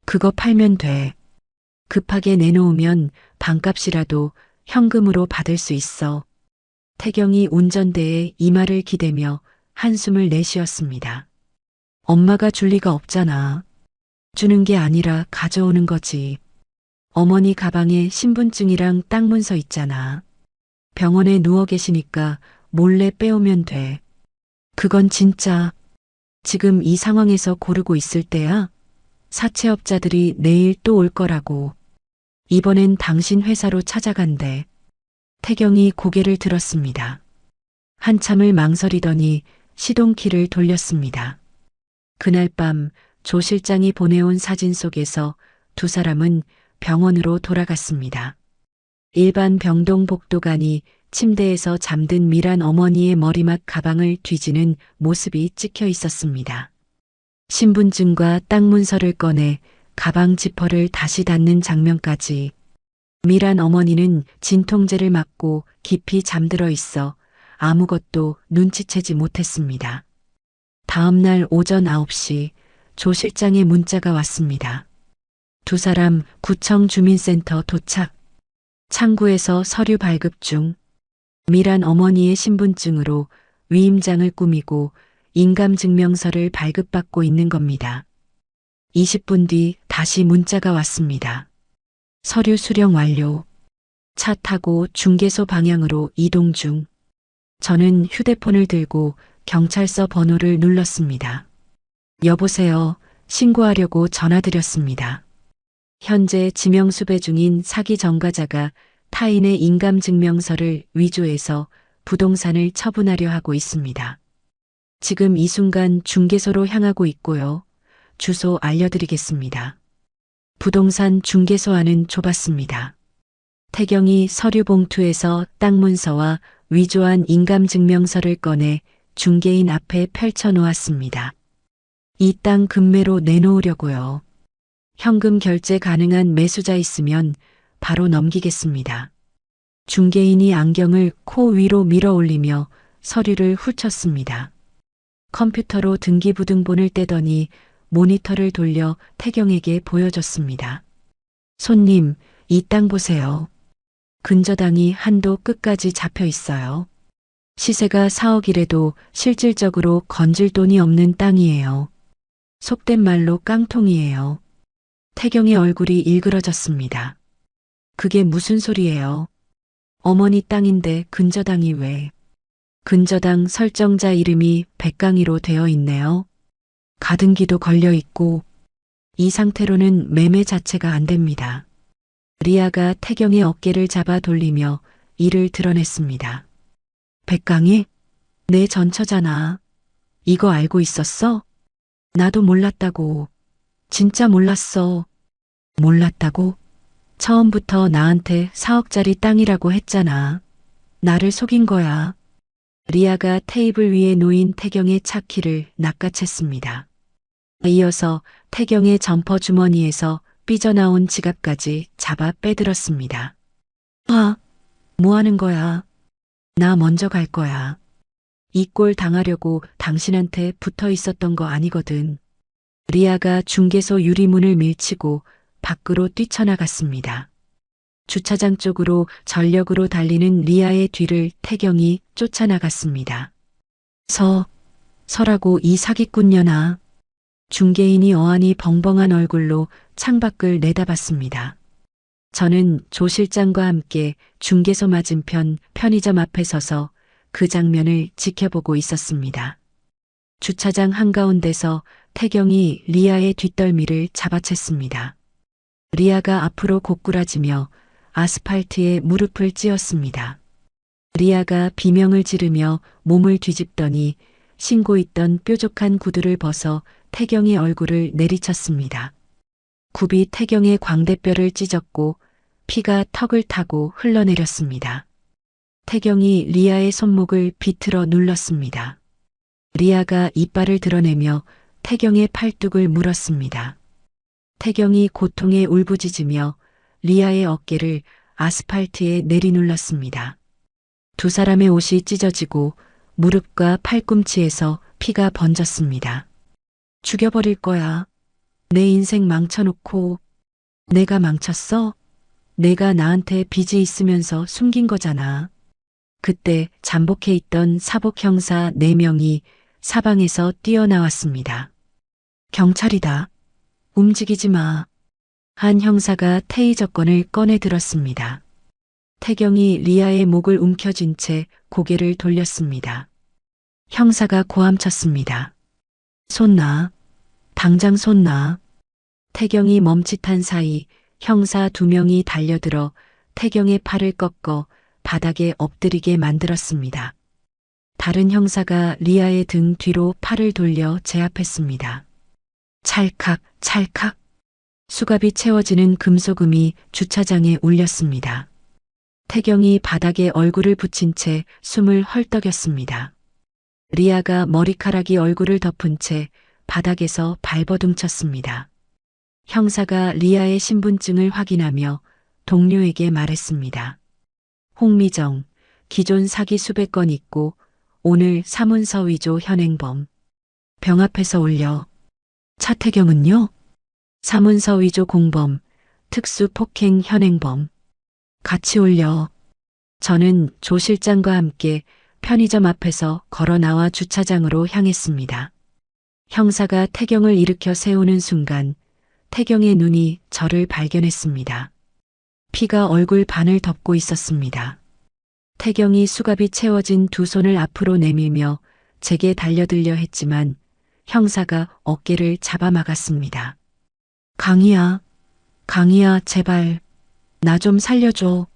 그거 팔면 돼. 급하게 내놓으면 반값이라도 현금으로 받을 수 있어. 태경이 운전대에 이마를 기대며 한숨을 내쉬었습니다. 엄마가 줄 리가 없잖아. 주는 게 아니라 가져오는 거지. 어머니 가방에 신분증이랑 땅 문서 있잖아. 병원에 누워 계시니까 몰래 빼오면 돼. 그건 진짜 지금 이 상황에서 고르고 있을 때야. 사채업자들이 내일 또 올 거라고. 이번엔 당신 회사로 찾아간대. 태경이 고개를 들었습니다. 한참을 망설이더니 시동키를 돌렸습니다. 그날 밤 조 실장이 보내온 사진 속에서 두 사람은 병원으로 돌아갔습니다. 일반 병동 복도간이 침대에서 잠든 미란 어머니의 머리맡 가방을 뒤지는 모습이 찍혀 있었습니다. 신분증과 땅 문서를 꺼내 가방 지퍼를 다시 닫는 장면까지. 미란 어머니는 진통제를 맞고 깊이 잠들어 있어 아무것도 눈치채지 못했습니다. 다음 날 오전 9시 조 실장의 문자가 왔습니다. 두 사람 구청 주민센터 도착. 창구에서 서류 발급 중. 미란 어머니의 신분증으로 위임장을 꾸미고 인감증명서를 발급받고 있는 겁니다. 20분 뒤 다시 문자가 왔습니다. 서류 수령 완료. 차 타고 중개소 방향으로 이동 중. 저는 휴대폰을 들고 경찰서 번호를 눌렀습니다. 여보세요. 신고하려고 전화드렸습니다. 현재 지명수배 중인 사기 전과자가 타인의 인감증명서를 위조해서 부동산을 처분하려 하고 있습니다. 지금 이 순간 중개소로 향하고 있고요. 주소 알려드리겠습니다. 부동산 중개소 안은 좁았습니다. 태경이 서류 봉투에서 땅 문서와 위조한 인감증명서를 꺼내 중개인 앞에 펼쳐놓았습니다. 이 땅 금매로 내놓으려고요. 현금 결제 가능한 매수자 있으면 바로 넘기겠습니다. 중개인이 안경을 코 위로 밀어 올리며 서류를 훑었습니다. 컴퓨터로 등기부등본을 떼더니 모니터를 돌려 태경에게 보여줬습니다. 손님, 이 땅 보세요. 근저당이 한도 끝까지 잡혀 있어요. 시세가 4억이래도 실질적으로 건질 돈이 없는 땅이에요. 속된 말로 깡통이에요. 태경의 얼굴이 일그러졌습니다. 그게 무슨 소리예요? 어머니 땅인데 근저당이 왜? 근저당 설정자 이름이 백강희로 되어 있네요. 가등기도 걸려 있고 이 상태로는 매매 자체가 안 됩니다. 리아가 태경의 어깨를 잡아 돌리며 이를 드러냈습니다. 백강희? 내 전처잖아. 이거 알고 있었어? 나도 몰랐다고. 진짜 몰랐어. 몰랐다고? 처음부터 나한테 4억짜리 땅이라고 했잖아. 나를 속인 거야. 리아가 테이블 위에 놓인 태경의 차키를 낚아챘습니다. 이어서 태경의 점퍼 주머니에서 삐져나온 지갑까지 잡아 빼들었습니다. 아, 뭐 하는 거야? 나 먼저 갈 거야. 이 꼴 당하려고 당신한테 붙어 있었던 거 아니거든. 리아가 중개소 유리문을 밀치고 밖으로 뛰쳐나갔습니다. 주차장 쪽으로 전력으로 달리는 리아의 뒤를 태경이 쫓아나갔습니다. 서라고 이 사기꾼년아. 중개인이 어안이 벙벙한 얼굴로 창밖을 내다봤습니다. 저는 조 실장과 함께 중개소 맞은편 편의점 앞에 서서 그 장면을 지켜보고 있었습니다. 주차장 한가운데서 태경이 리아의 뒷덜미를 잡아챘습니다. 리아가 앞으로 고꾸라지며 아스팔트에 무릎을 찧었습니다. 리아가 비명을 지르며 몸을 뒤집더니 신고 있던 뾰족한 구두를 벗어 태경의 얼굴을 내리쳤습니다. 굽이 태경의 광대뼈를 찢었고 피가 턱을 타고 흘러내렸습니다. 태경이 리아의 손목을 비틀어 눌렀습니다. 리아가 이빨을 드러내며 태경의 팔뚝을 물었습니다. 태경이 고통에 울부짖으며 리아의 어깨를 아스팔트에 내리눌렀습니다. 두 사람의 옷이 찢어지고 무릎과 팔꿈치에서 피가 번졌습니다. 죽여버릴 거야. 내 인생 망쳐놓고. 내가 망쳤어? 내가 나한테 빚이 있으면서 숨긴 거잖아. 그때 잠복해 있던 사복 형사 4명이 사방에서 뛰어나왔습니다. 경찰이다. 움직이지 마. 한 형사가 테이저건을 꺼내 들었습니다. 태경이 리아의 목을 움켜쥔 채 고개를 돌렸습니다. 형사가 고함쳤습니다. 손 놔. 당장 손 놔. 태경이 멈칫한 사이 형사 2명이 달려들어 태경의 팔을 꺾어 바닥에 엎드리게 만들었습니다. 다른 형사가 리아의 등 뒤로 팔을 돌려 제압했습니다. 찰칵, 찰칵. 수갑이 채워지는 금속음이 주차장에 울렸습니다. 태경이 바닥에 얼굴을 붙인 채 숨을 헐떡였습니다. 리아가 머리카락이 얼굴을 덮은 채 바닥에서 발버둥쳤습니다. 형사가 리아의 신분증을 확인하며 동료에게 말했습니다. 홍미정, 기존 사기 수백 건 있고 오늘 사문서 위조 현행범. 병 앞에서 올려. 차태경은요? 사문서 위조 공범, 특수 폭행 현행범. 같이 올려. 저는 조 실장과 함께 편의점 앞에서 걸어 나와 주차장으로 향했습니다. 형사가 태경을 일으켜 세우는 순간 태경의 눈이 저를 발견했습니다. 피가 얼굴 반을 덮고 있었습니다. 태경이 수갑이 채워진 두 손을 앞으로 내밀며 제게 달려들려 했지만 형사가 어깨를 잡아막았습니다. 강희야, 강희야, 제발. 나 좀 살려줘.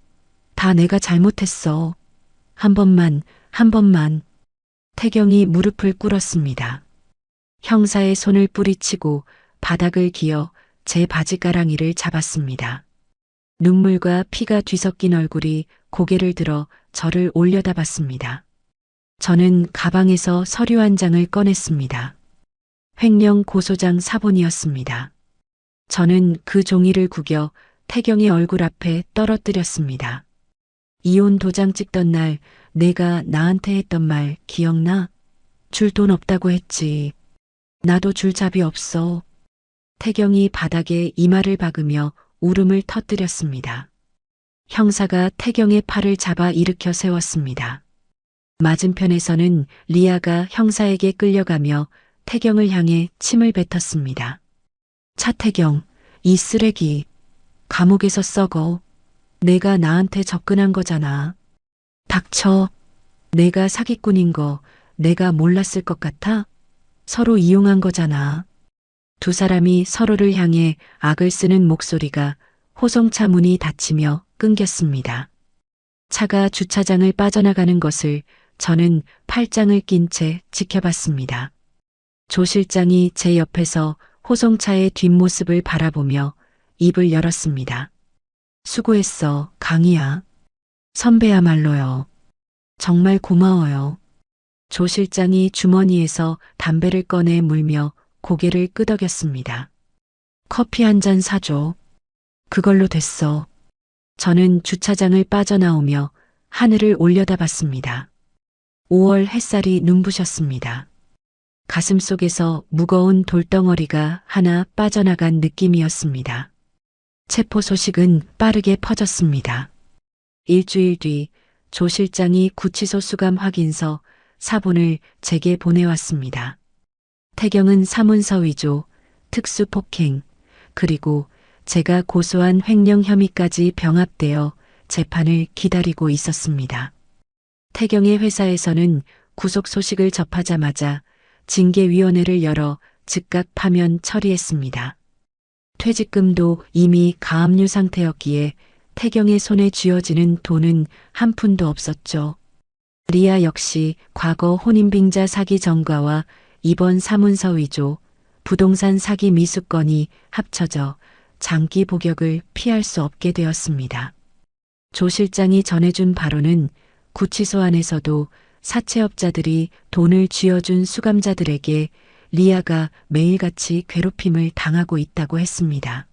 다 내가 잘못했어. 한 번만, 한 번만. 태경이 무릎을 꿇었습니다. 형사의 손을 뿌리치고 바닥을 기어 제 바지가랑이를 잡았습니다. 눈물과 피가 뒤섞인 얼굴이 고개를 들어 저를 올려다봤습니다. 저는 가방에서 서류 한 장을 꺼냈습니다. 횡령 고소장 사본이었습니다. 저는 그 종이를 구겨 태경의 얼굴 앞에 떨어뜨렸습니다. 이혼 도장 찍던 날 내가 나한테 했던 말 기억나? 줄 돈 없다고 했지. 나도 줄 잡이 없어. 태경이 바닥에 이마를 박으며 울음을 터뜨렸습니다. 형사가 태경의 팔을 잡아 일으켜 세웠습니다. 맞은편에서는 리아가 형사에게 끌려가며 태경을 향해 침을 뱉었습니다. 차태경, 이 쓰레기. 감옥에서 썩어. 내가 나한테 접근한 거잖아. 닥쳐. 내가 사기꾼인 거 내가 몰랐을 것 같아? 서로 이용한 거잖아. 두 사람이 서로를 향해 악을 쓰는 목소리가 호송차 문이 닫히며 끊겼습니다. 차가 주차장을 빠져나가는 것을 저는 팔짱을 낀 채 지켜봤습니다. 조 실장이 제 옆에서 호송차의 뒷모습을 바라보며 입을 열었습니다. 수고했어, 강희야. 선배야말로요. 정말 고마워요. 조 실장이 주머니에서 담배를 꺼내 물며 고개를 끄덕였습니다. 커피 한 잔 사줘. 그걸로 됐어. 저는 주차장을 빠져나오며 하늘을 올려다봤습니다. 5월 햇살이 눈부셨습니다. 가슴속에서 무거운 돌덩어리가 하나 빠져나간 느낌이었습니다. 체포 소식은 빠르게 퍼졌습니다. 일주일 뒤 조 실장이 구치소 수감 확인서 사본을 제게 보내왔습니다. 태경은 사문서 위조, 특수폭행, 그리고 제가 고소한 횡령 혐의까지 병합되어 재판을 기다리고 있었습니다. 태경의 회사에서는 구속 소식을 접하자마자 징계위원회를 열어 즉각 파면 처리했습니다. 퇴직금도 이미 가압류 상태였기에 태경의 손에 쥐어지는 돈은 한 푼도 없었죠. 리아 역시 과거 혼인빙자 사기 전과와 이번 사문서 위조, 부동산 사기 미수건이 합쳐져 장기 복역을 피할 수 없게 되었습니다. 조 실장이 전해준 바로는 구치소 안에서도 사채업자들이 돈을 쥐어준 수감자들에게 리아가 매일같이 괴롭힘을 당하고 있다고 했습니다.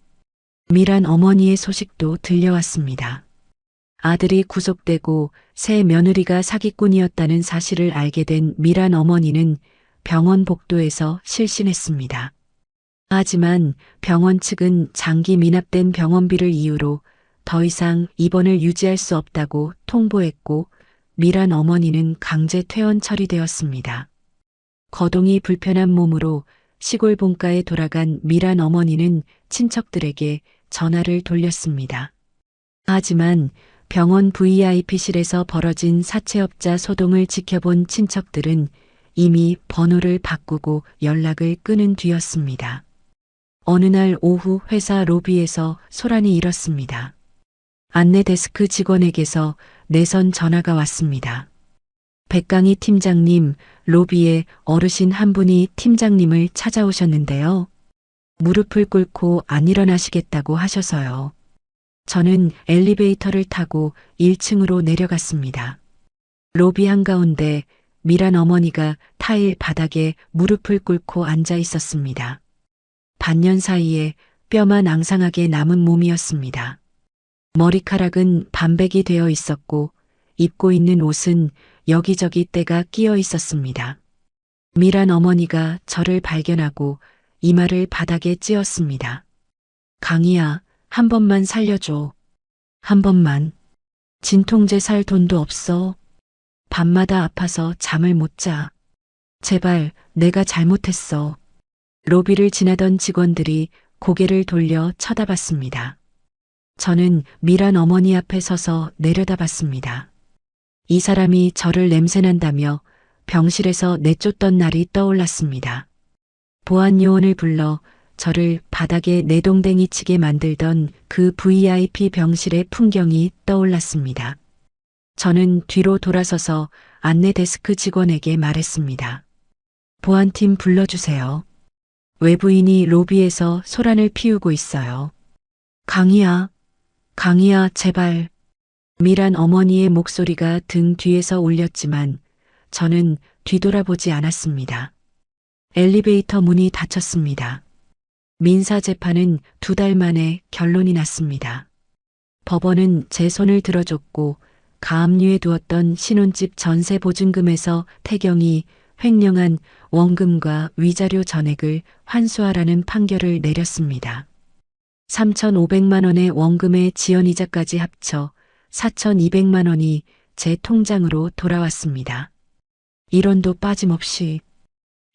미란 어머니의 소식도 들려왔습니다. 아들이 구속되고 새 며느리가 사기꾼이었다는 사실을 알게 된 미란 어머니는 병원 복도에서 실신했습니다. 하지만 병원 측은 장기 미납된 병원비를 이유로 더 이상 입원을 유지할 수 없다고 통보했고 미란 어머니는 강제 퇴원 처리되었습니다. 거동이 불편한 몸으로 시골 본가에 돌아간 미란 어머니는 친척들에게 전화를 돌렸습니다. 하지만 병원 VIP실에서 벌어진 사채업자 소동을 지켜본 친척들은 이미 번호를 바꾸고 연락을 끊은 뒤였습니다. 어느 날 오후 회사 로비에서 소란이 일었습니다. 안내 데스크 직원에게서 내선 전화가 왔습니다. 백강희 팀장님, 로비에 어르신 한 분이 팀장님을 찾아오셨는데요. 무릎을 꿇고 안 일어나시겠다고 하셔서요. 저는 엘리베이터를 타고 1층으로 내려갔습니다. 로비 한가운데 미란 어머니가 타일 바닥에 무릎을 꿇고 앉아 있었습니다. 반년 사이에 뼈만 앙상하게 남은 몸이었습니다. 머리카락은 반백이 되어 있었고 입고 있는 옷은 여기저기 때가 끼어 있었습니다. 미란 어머니가 저를 발견하고 이마를 바닥에 찧었습니다. 강희야, 한 번만 살려줘. 한 번만. 진통제 살 돈도 없어. 밤마다 아파서 잠을 못 자. 제발, 내가 잘못했어. 로비를 지나던 직원들이 고개를 돌려 쳐다봤습니다. 저는 미란 어머니 앞에 서서 내려다봤습니다. 이 사람이 저를 냄새난다며 병실에서 내쫓던 날이 떠올랐습니다. 보안 요원을 불러 저를 바닥에 내동댕이 치게 만들던 그 VIP 병실의 풍경이 떠올랐습니다. 저는 뒤로 돌아서서 안내 데스크 직원에게 말했습니다. 보안팀 불러주세요. 외부인이 로비에서 소란을 피우고 있어요. 강희야, 강희야, 제발. 미란 어머니의 목소리가 등 뒤에서 울렸지만 저는 뒤돌아보지 않았습니다. 엘리베이터 문이 닫혔습니다. 민사 재판은 2달 만에 결론이 났습니다. 법원은 제 손을 들어줬고 가압류에 두었던 신혼집 전세 보증금에서 태경이 횡령한 원금과 위자료 전액을 환수하라는 판결을 내렸습니다. 3,500만 원의 원금의 지연이자까지 합쳐 4,200만 원이 제 통장으로 돌아왔습니다. 1원도 빠짐없이.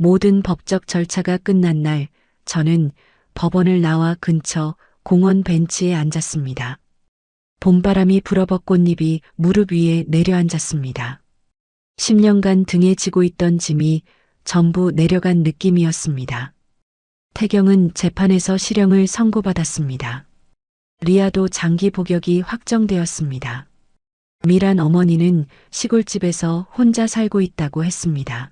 모든 법적 절차가 끝난 날 저는 법원을 나와 근처 공원 벤치에 앉았습니다. 봄바람이 불어버 꽃잎이 무릎 위에 내려앉았습니다. 10년간 등에 지고 있던 짐이 전부 내려간 느낌이었습니다. 태경은 재판에서 실형을 선고받았습니다. 리아도 장기 복역이 확정되었습니다. 미란 어머니는 시골집에서 혼자 살고 있다고 했습니다.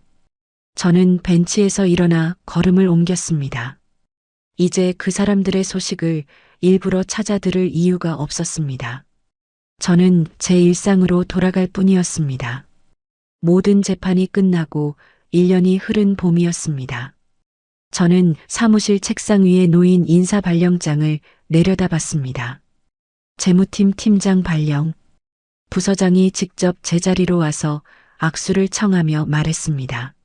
저는 벤치에서 일어나 걸음을 옮겼습니다. 이제 그 사람들의 소식을 일부러 찾아 들을 이유가 없었습니다. 저는 제 일상으로 돌아갈 뿐이었습니다. 모든 재판이 끝나고 1년이 흐른 봄이었습니다. 저는 사무실 책상 위에 놓인 인사 발령장을 내려다봤습니다. 재무팀 팀장 발령. 부서장이 직접 제자리로 와서 악수를 청하며 말했습니다.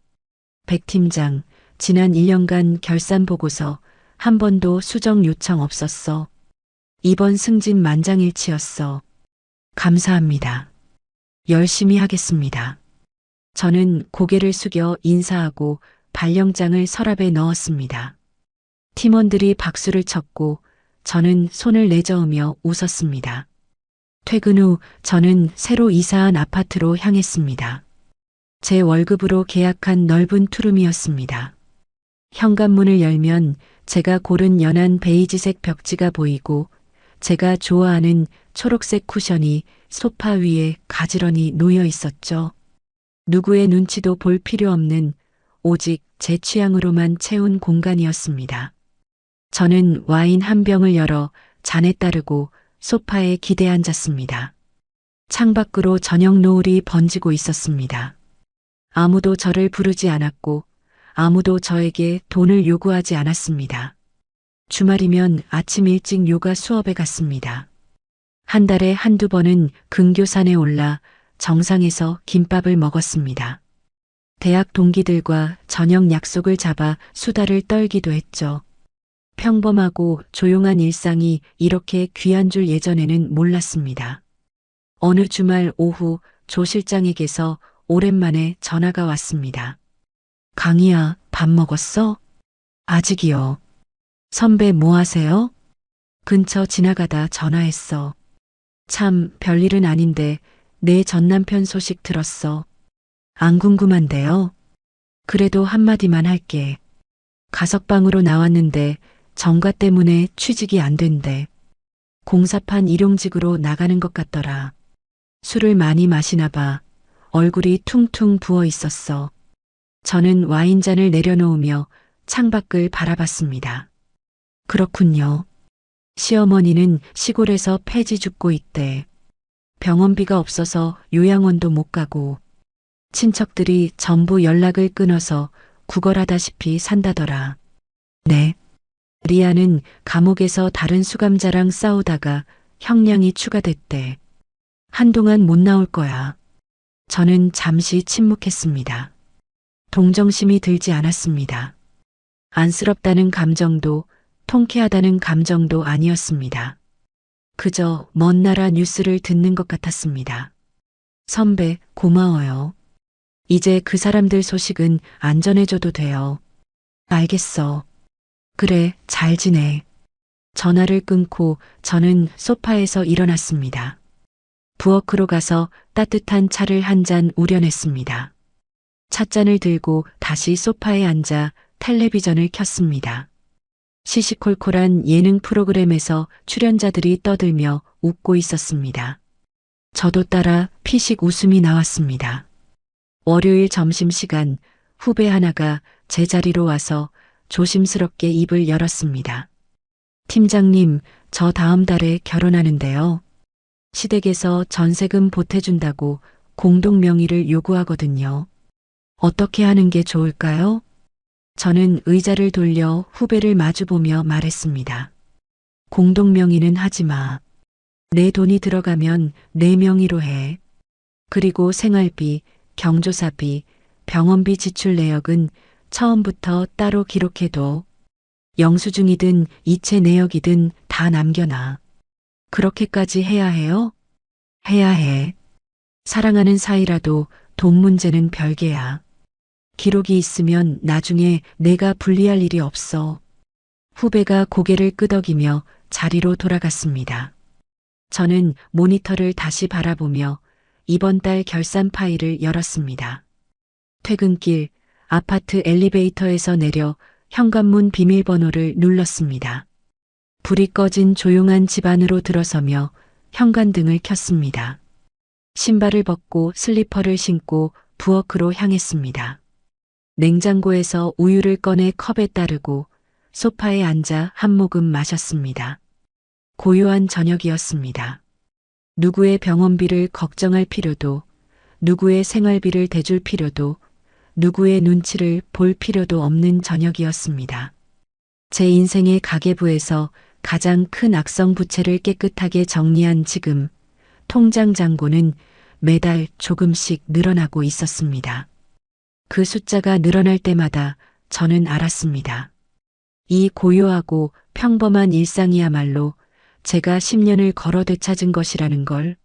백 팀장, 지난 1년간 결산 보고서 한 번도 수정 요청 없었어. 이번 승진 만장일치였어. 감사합니다. 열심히 하겠습니다. 저는 고개를 숙여 인사하고 발령장을 서랍에 넣었습니다. 팀원들이 박수를 쳤고 저는 손을 내저으며 웃었습니다. 퇴근 후 저는 새로 이사한 아파트로 향했습니다. 제 월급으로 계약한 넓은 투룸이었습니다. 현관문을 열면 제가 고른 연한 베이지색 벽지가 보이고 제가 좋아하는 초록색 쿠션이 소파 위에 가지런히 놓여 있었죠. 누구의 눈치도 볼 필요 없는 오직 제 취향으로만 채운 공간이었습니다. 저는 와인 한 병을 열어 잔에 따르고 소파에 기대 앉았습니다. 창밖으로 저녁 노을이 번지고 있었습니다. 아무도 저를 부르지 않았고 아무도 저에게 돈을 요구하지 않았습니다. 주말이면 아침 일찍 요가 수업에 갔습니다. 한 달에 한두 번은 근교산에 올라 정상에서 김밥을 먹었습니다. 대학 동기들과 저녁 약속을 잡아 수다를 떨기도 했죠. 평범하고 조용한 일상이 이렇게 귀한 줄 예전에는 몰랐습니다. 어느 주말 오후 조 실장에게서 오랜만에 전화가 왔습니다. 강희야, 밥 먹었어? 아직이요. 선배 뭐 하세요? 근처 지나가다 전화했어. 참 별일은 아닌데 내 전남편 소식 들었어. 안 궁금한데요. 그래도 한마디만 할게. 가석방으로 나왔는데 정가 때문에 취직이 안 된대. 공사판 일용직으로 나가는 것 같더라. 술을 많이 마시나 봐. 얼굴이 퉁퉁 부어 있었어. 저는 와인잔을 내려놓으며 창밖을 바라봤습니다. 그렇군요. 시어머니는 시골에서 폐지 죽고 있대. 병원비가 없어서 요양원도 못 가고 친척들이 전부 연락을 끊어서 구걸하다시피 산다더라. 네. 리아는 감옥에서 다른 수감자랑 싸우다가 형량이 추가됐대. 한동안 못 나올 거야. 저는 잠시 침묵했습니다. 동정심이 들지 않았습니다. 안쓰럽다는 감정도 통쾌하다는 감정도 아니었습니다. 그저 먼 나라 뉴스를 듣는 것 같았습니다. 선배, 고마워요. 이제 그 사람들 소식은 안 전해줘도 돼요. 알겠어. 그래, 잘 지내. 전화를 끊고 저는 소파에서 일어났습니다. 부엌으로 가서 따뜻한 차를 한 잔 우려냈습니다. 찻잔을 들고 다시 소파에 앉아 텔레비전을 켰습니다. 시시콜콜한 예능 프로그램에서 출연자들이 떠들며 웃고 있었습니다. 저도 따라 피식 웃음이 나왔습니다. 월요일 점심시간 후배 하나가 제 자리로 와서 조심스럽게 입을 열었습니다. 팀장님, 저 다음 달에 결혼하는데요. 시댁에서 전세금 보태준다고 공동명의를 요구하거든요. 어떻게 하는 게 좋을까요? 저는 의자를 돌려 후배를 마주보며 말했습니다. 공동명의는 하지 마. 내 돈이 들어가면 내 명의로 해. 그리고 생활비, 경조사비, 병원비 지출 내역은 처음부터 따로 기록해둬. 영수증이든 이체 내역이든 다 남겨놔. 그렇게까지 해야 해요? 해야 해. 사랑하는 사이라도 돈 문제는 별개야. 기록이 있으면 나중에 내가 불리할 일이 없어. 후배가 고개를 끄덕이며 자리로 돌아갔습니다. 저는 모니터를 다시 바라보며 이번 달 결산 파일을 열었습니다. 퇴근길 아파트 엘리베이터에서 내려 현관문 비밀번호를 눌렀습니다. 불이 꺼진 조용한 집 안으로 들어서며 현관등을 켰습니다. 신발을 벗고 슬리퍼를 신고 부엌으로 향했습니다. 냉장고에서 우유를 꺼내 컵에 따르고 소파에 앉아 한 모금 마셨습니다. 고요한 저녁이었습니다. 누구의 병원비를 걱정할 필요도, 누구의 생활비를 대줄 필요도, 누구의 눈치를 볼 필요도 없는 저녁이었습니다. 제 인생의 가계부에서 가장 큰 악성 부채를 깨끗하게 정리한 지금, 통장 잔고는 매달 조금씩 늘어나고 있었습니다. 그 숫자가 늘어날 때마다 저는 알았습니다. 이 고요하고 평범한 일상이야말로 제가 10년을 걸어 되찾은 것이라는 걸.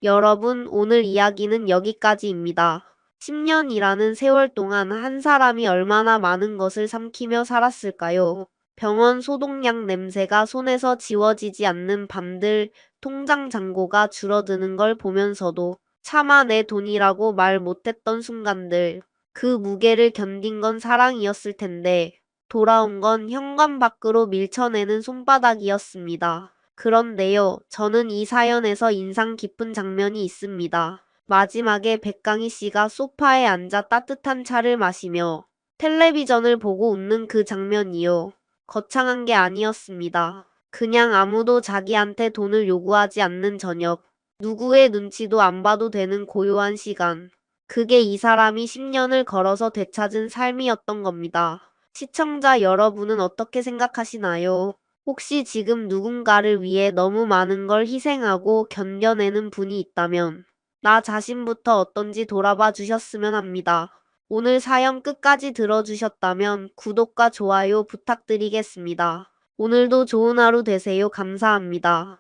여러분, 오늘 이야기는 여기까지입니다. 10년이라는 세월 동안 한 사람이 얼마나 많은 것을 삼키며 살았을까요? 병원 소독약 냄새가 손에서 지워지지 않는 밤들, 통장 잔고가 줄어드는 걸 보면서도 차마 내 돈이라고 말 못했던 순간들, 그 무게를 견딘 건 사랑이었을 텐데, 돌아온 건 현관 밖으로 밀쳐내는 손바닥이었습니다. 그런데요, 저는 이 사연에서 인상 깊은 장면이 있습니다. 마지막에 백강희 씨가 소파에 앉아 따뜻한 차를 마시며 텔레비전을 보고 웃는 그 장면이요. 거창한 게 아니었습니다. 그냥 아무도 자기한테 돈을 요구하지 않는 저녁. 누구의 눈치도 안 봐도 되는 고요한 시간. 그게 이 사람이 10년을 걸어서 되찾은 삶이었던 겁니다. 시청자 여러분은 어떻게 생각하시나요? 혹시 지금 누군가를 위해 너무 많은 걸 희생하고 견뎌내는 분이 있다면 나 자신부터 어떤지 돌아봐 주셨으면 합니다. 오늘 사연 끝까지 들어주셨다면 구독과 좋아요 부탁드리겠습니다. 오늘도 좋은 하루 되세요. 감사합니다.